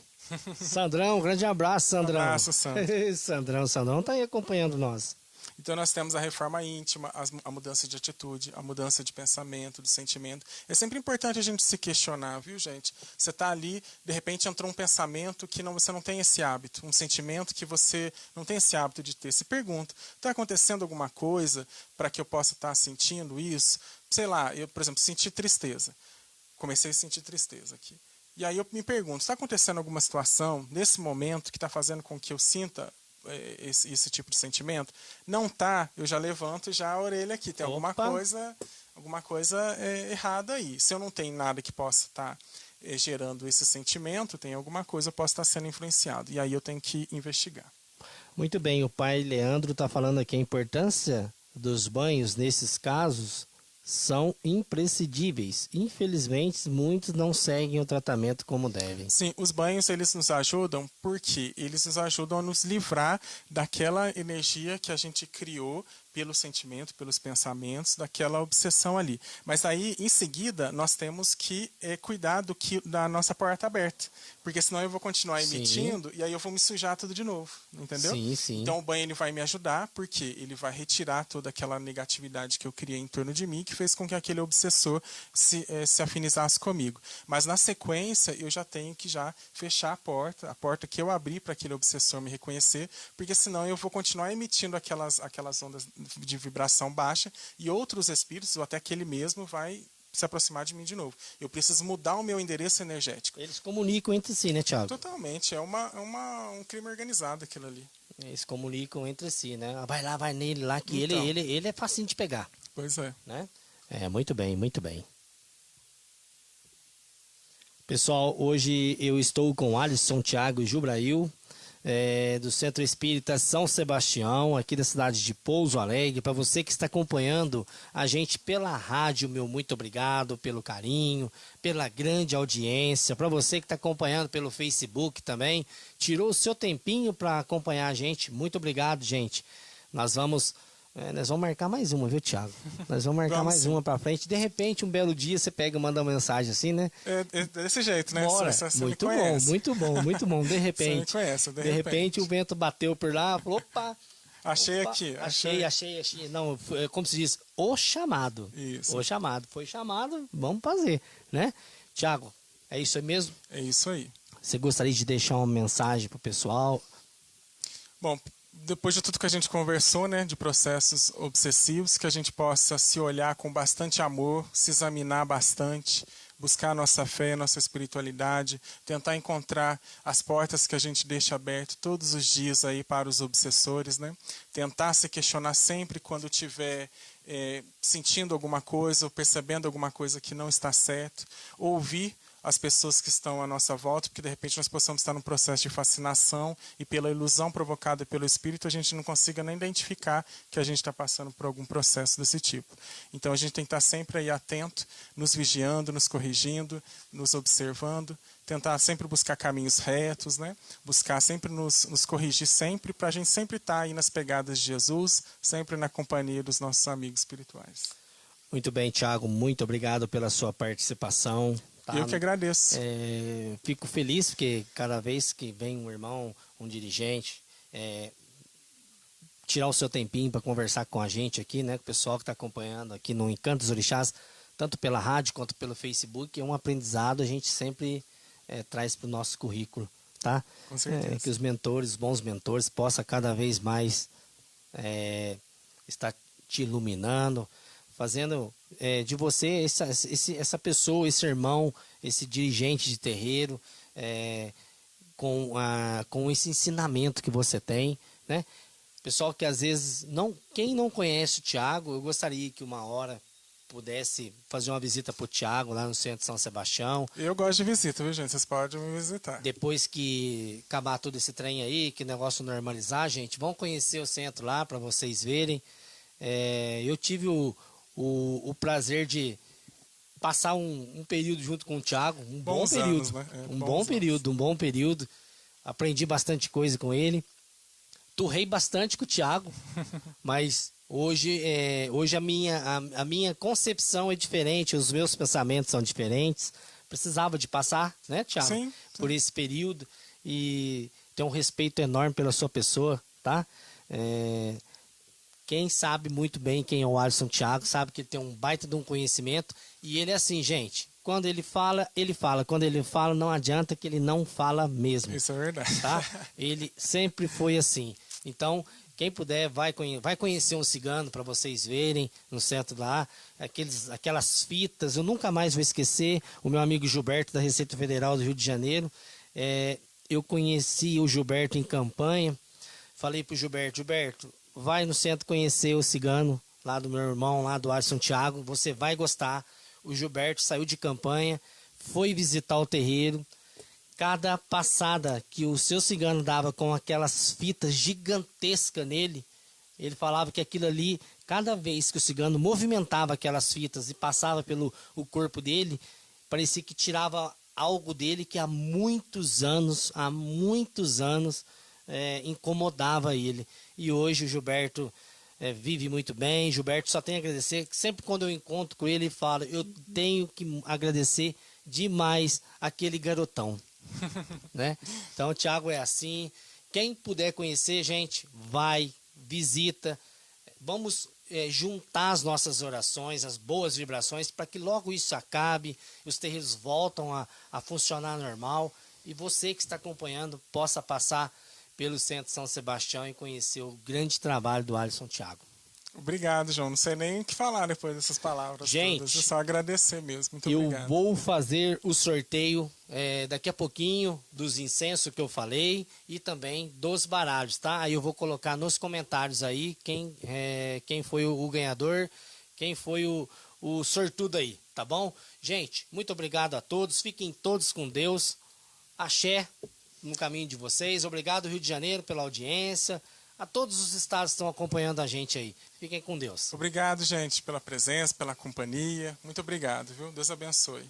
Sandrão, um grande abraço, Sandrão. Um abraço, Sandro. Sandrão tá aí acompanhando nós. Então nós temos a reforma íntima, a mudança de atitude, a mudança de pensamento, de sentimento. É sempre importante a gente se questionar, viu, gente? Você está ali, de repente entrou um pensamento que você não tem esse hábito, um sentimento que você não tem esse hábito de ter. Se pergunta, está acontecendo alguma coisa para que eu possa estar sentindo isso? Sei lá, eu, por exemplo, senti tristeza. Comecei a sentir tristeza aqui. E aí eu me pergunto, está acontecendo alguma situação nesse momento que está fazendo com que eu sinta esse tipo de sentimento? Não tá, eu já levanto já a orelha aqui. Tem alguma coisa errada aí. Se eu não tenho nada que possa estar gerando esse sentimento, tem alguma coisa, eu posso estar sendo influenciado. E aí eu tenho que investigar. Muito bem, o pai Leandro está falando aqui a importância dos banhos nesses casos são imprescindíveis. Infelizmente, muitos não seguem o tratamento como devem. Sim, os banhos eles nos ajudam porque eles nos ajudam a nos livrar daquela energia que a gente criou pelo sentimento, pelos pensamentos, daquela obsessão ali. Mas aí, em seguida, nós temos que cuidar da nossa porta aberta. Porque senão eu vou continuar emitindo e aí eu vou me sujar tudo de novo. Entendeu? Sim. Então o banho ele vai me ajudar porque ele vai retirar toda aquela negatividade que eu criei em torno de mim, que fez com que aquele obsessor se afinizasse comigo. Mas na sequência, eu já tenho que já fechar a porta que eu abri para aquele obsessor me reconhecer, porque senão eu vou continuar emitindo aquelas ondas de vibração baixa e outros espíritos, ou até aquele mesmo, vai se aproximar de mim de novo. Eu preciso mudar o meu endereço energético. Eles comunicam entre si, né, Thiago? Totalmente. É um crime organizado aquilo ali. Eles comunicam entre si, né? Vai lá, vai nele lá, que então, ele é facinho de pegar. Pois é. Né? Muito bem, muito bem. Pessoal, hoje eu estou com Alisson, Thiago e Jubrail, do Centro Espírita São Sebastião, aqui da cidade de Pouso Alegre. Para você que está acompanhando a gente pela rádio, meu muito obrigado pelo carinho, pela grande audiência. Para você que está acompanhando pelo Facebook também, tirou o seu tempinho para acompanhar a gente, muito obrigado, gente. Nós vamos marcar mais uma, viu, Thiago? Nós vamos marcar mais uma pra frente. De repente, um belo dia, você pega e manda uma mensagem assim, né? É desse jeito, né? Bora. Você muito bom, muito bom, muito bom. De repente. Você me conhece, de repente, o vento bateu por lá, falou, opa. Achei aqui. Achei. Não, como se diz, o chamado. Isso. O chamado. Foi chamado, vamos fazer, né? Thiago, é isso aí mesmo? É isso aí. Você gostaria de deixar uma mensagem pro pessoal? Bom, depois de tudo que a gente conversou, né, de processos obsessivos, que a gente possa se olhar com bastante amor, se examinar bastante, buscar a nossa fé, a nossa espiritualidade, tentar encontrar as portas que a gente deixa abertas todos os dias aí para os obsessores, né? Tentar se questionar sempre quando tiver sentindo alguma coisa ou percebendo alguma coisa que não está certo, ouvir as pessoas que estão à nossa volta, porque de repente nós possamos estar num processo de fascinação e pela ilusão provocada pelo espírito a gente não consiga nem identificar que a gente está passando por algum processo desse tipo. Então a gente tem que estar sempre aí atento, nos vigiando, nos corrigindo, nos observando, tentar sempre buscar caminhos retos, né? Buscar sempre nos corrigir sempre, para a gente sempre estar aí nas pegadas de Jesus, sempre na companhia dos nossos amigos espirituais. Muito bem, Thiago, muito obrigado pela sua participação. Tá? Eu que agradeço. Fico feliz porque cada vez que vem um irmão, um dirigente, tirar o seu tempinho para conversar com a gente aqui, né, com o pessoal que está acompanhando aqui no Encanto dos Orixás, tanto pela rádio quanto pelo Facebook, é um aprendizado, a gente sempre traz para o nosso currículo, tá? Com certeza. Que os mentores, bons mentores, possam cada vez mais estar te iluminando, fazendo de você essa pessoa, esse irmão, esse dirigente de terreiro, com esse ensinamento que você tem, né? Pessoal que às vezes, quem não conhece o Thiago, eu gostaria que uma hora pudesse fazer uma visita para o Thiago lá no centro de São Sebastião. Eu gosto de visita, viu, gente? Vocês podem me visitar. Depois que acabar todo esse trem aí, que o negócio normalizar, gente, vão conhecer o centro lá para vocês verem. Eu tive o prazer de passar um período junto com o Thiago, um bom período, né? Um bom período. Aprendi bastante coisa com ele. Turrei bastante com o Thiago, mas hoje a minha concepção é diferente, os meus pensamentos são diferentes. Precisava de passar, né, Thiago? Sim. Por esse período e tenho um respeito enorme pela sua pessoa, tá? Quem sabe muito bem quem é o Alisson Thiago, sabe que ele tem um baita de um conhecimento. E ele é assim, gente, quando ele fala, ele fala. Quando ele fala, não adianta que ele não fala mesmo. Isso é verdade. Tá? Ele sempre foi assim. Então, quem puder, vai conhecer um cigano para vocês verem no centro lá. Aquelas fitas, eu nunca mais vou esquecer. O meu amigo Gilberto, da Receita Federal do Rio de Janeiro. Eu conheci o Gilberto em campanha. Falei pro Gilberto, vai no centro conhecer o cigano lá do meu irmão, lá do Alisson Thiago, você vai gostar. O Gilberto saiu de campanha, foi visitar o terreiro. Cada passada que o seu cigano dava com aquelas fitas gigantescas nele, ele falava que aquilo ali, cada vez que o cigano movimentava aquelas fitas e passava pelo o corpo dele, parecia que tirava algo dele que há muitos anos incomodava ele. E hoje o Gilberto vive muito bem. Gilberto só tem a agradecer. Sempre quando eu encontro com ele, ele fala, eu tenho que agradecer demais aquele garotão. Né? Então o Thiago é assim. Quem puder conhecer, gente, vai, visita. Vamos juntar as nossas orações, as boas vibrações, para que logo isso acabe, os terreiros voltam a funcionar normal e você que está acompanhando possa passar pelo Centro de São Sebastião e conhecer o grande trabalho do Alisson Thiago. Obrigado, João. Não sei nem o que falar depois dessas palavras. Gente, todas. É só agradecer mesmo. Muito obrigado. Eu vou fazer o sorteio daqui a pouquinho dos incensos que eu falei e também dos baralhos, tá? Aí eu vou colocar nos comentários aí quem foi o ganhador, quem foi o sortudo aí, tá bom? Gente, muito obrigado a todos. Fiquem todos com Deus. Axé no caminho de vocês. Obrigado, Rio de Janeiro, pela audiência. A todos os estados que estão acompanhando a gente aí. Fiquem com Deus. Obrigado, gente, pela presença, pela companhia. Muito obrigado, viu? Deus abençoe.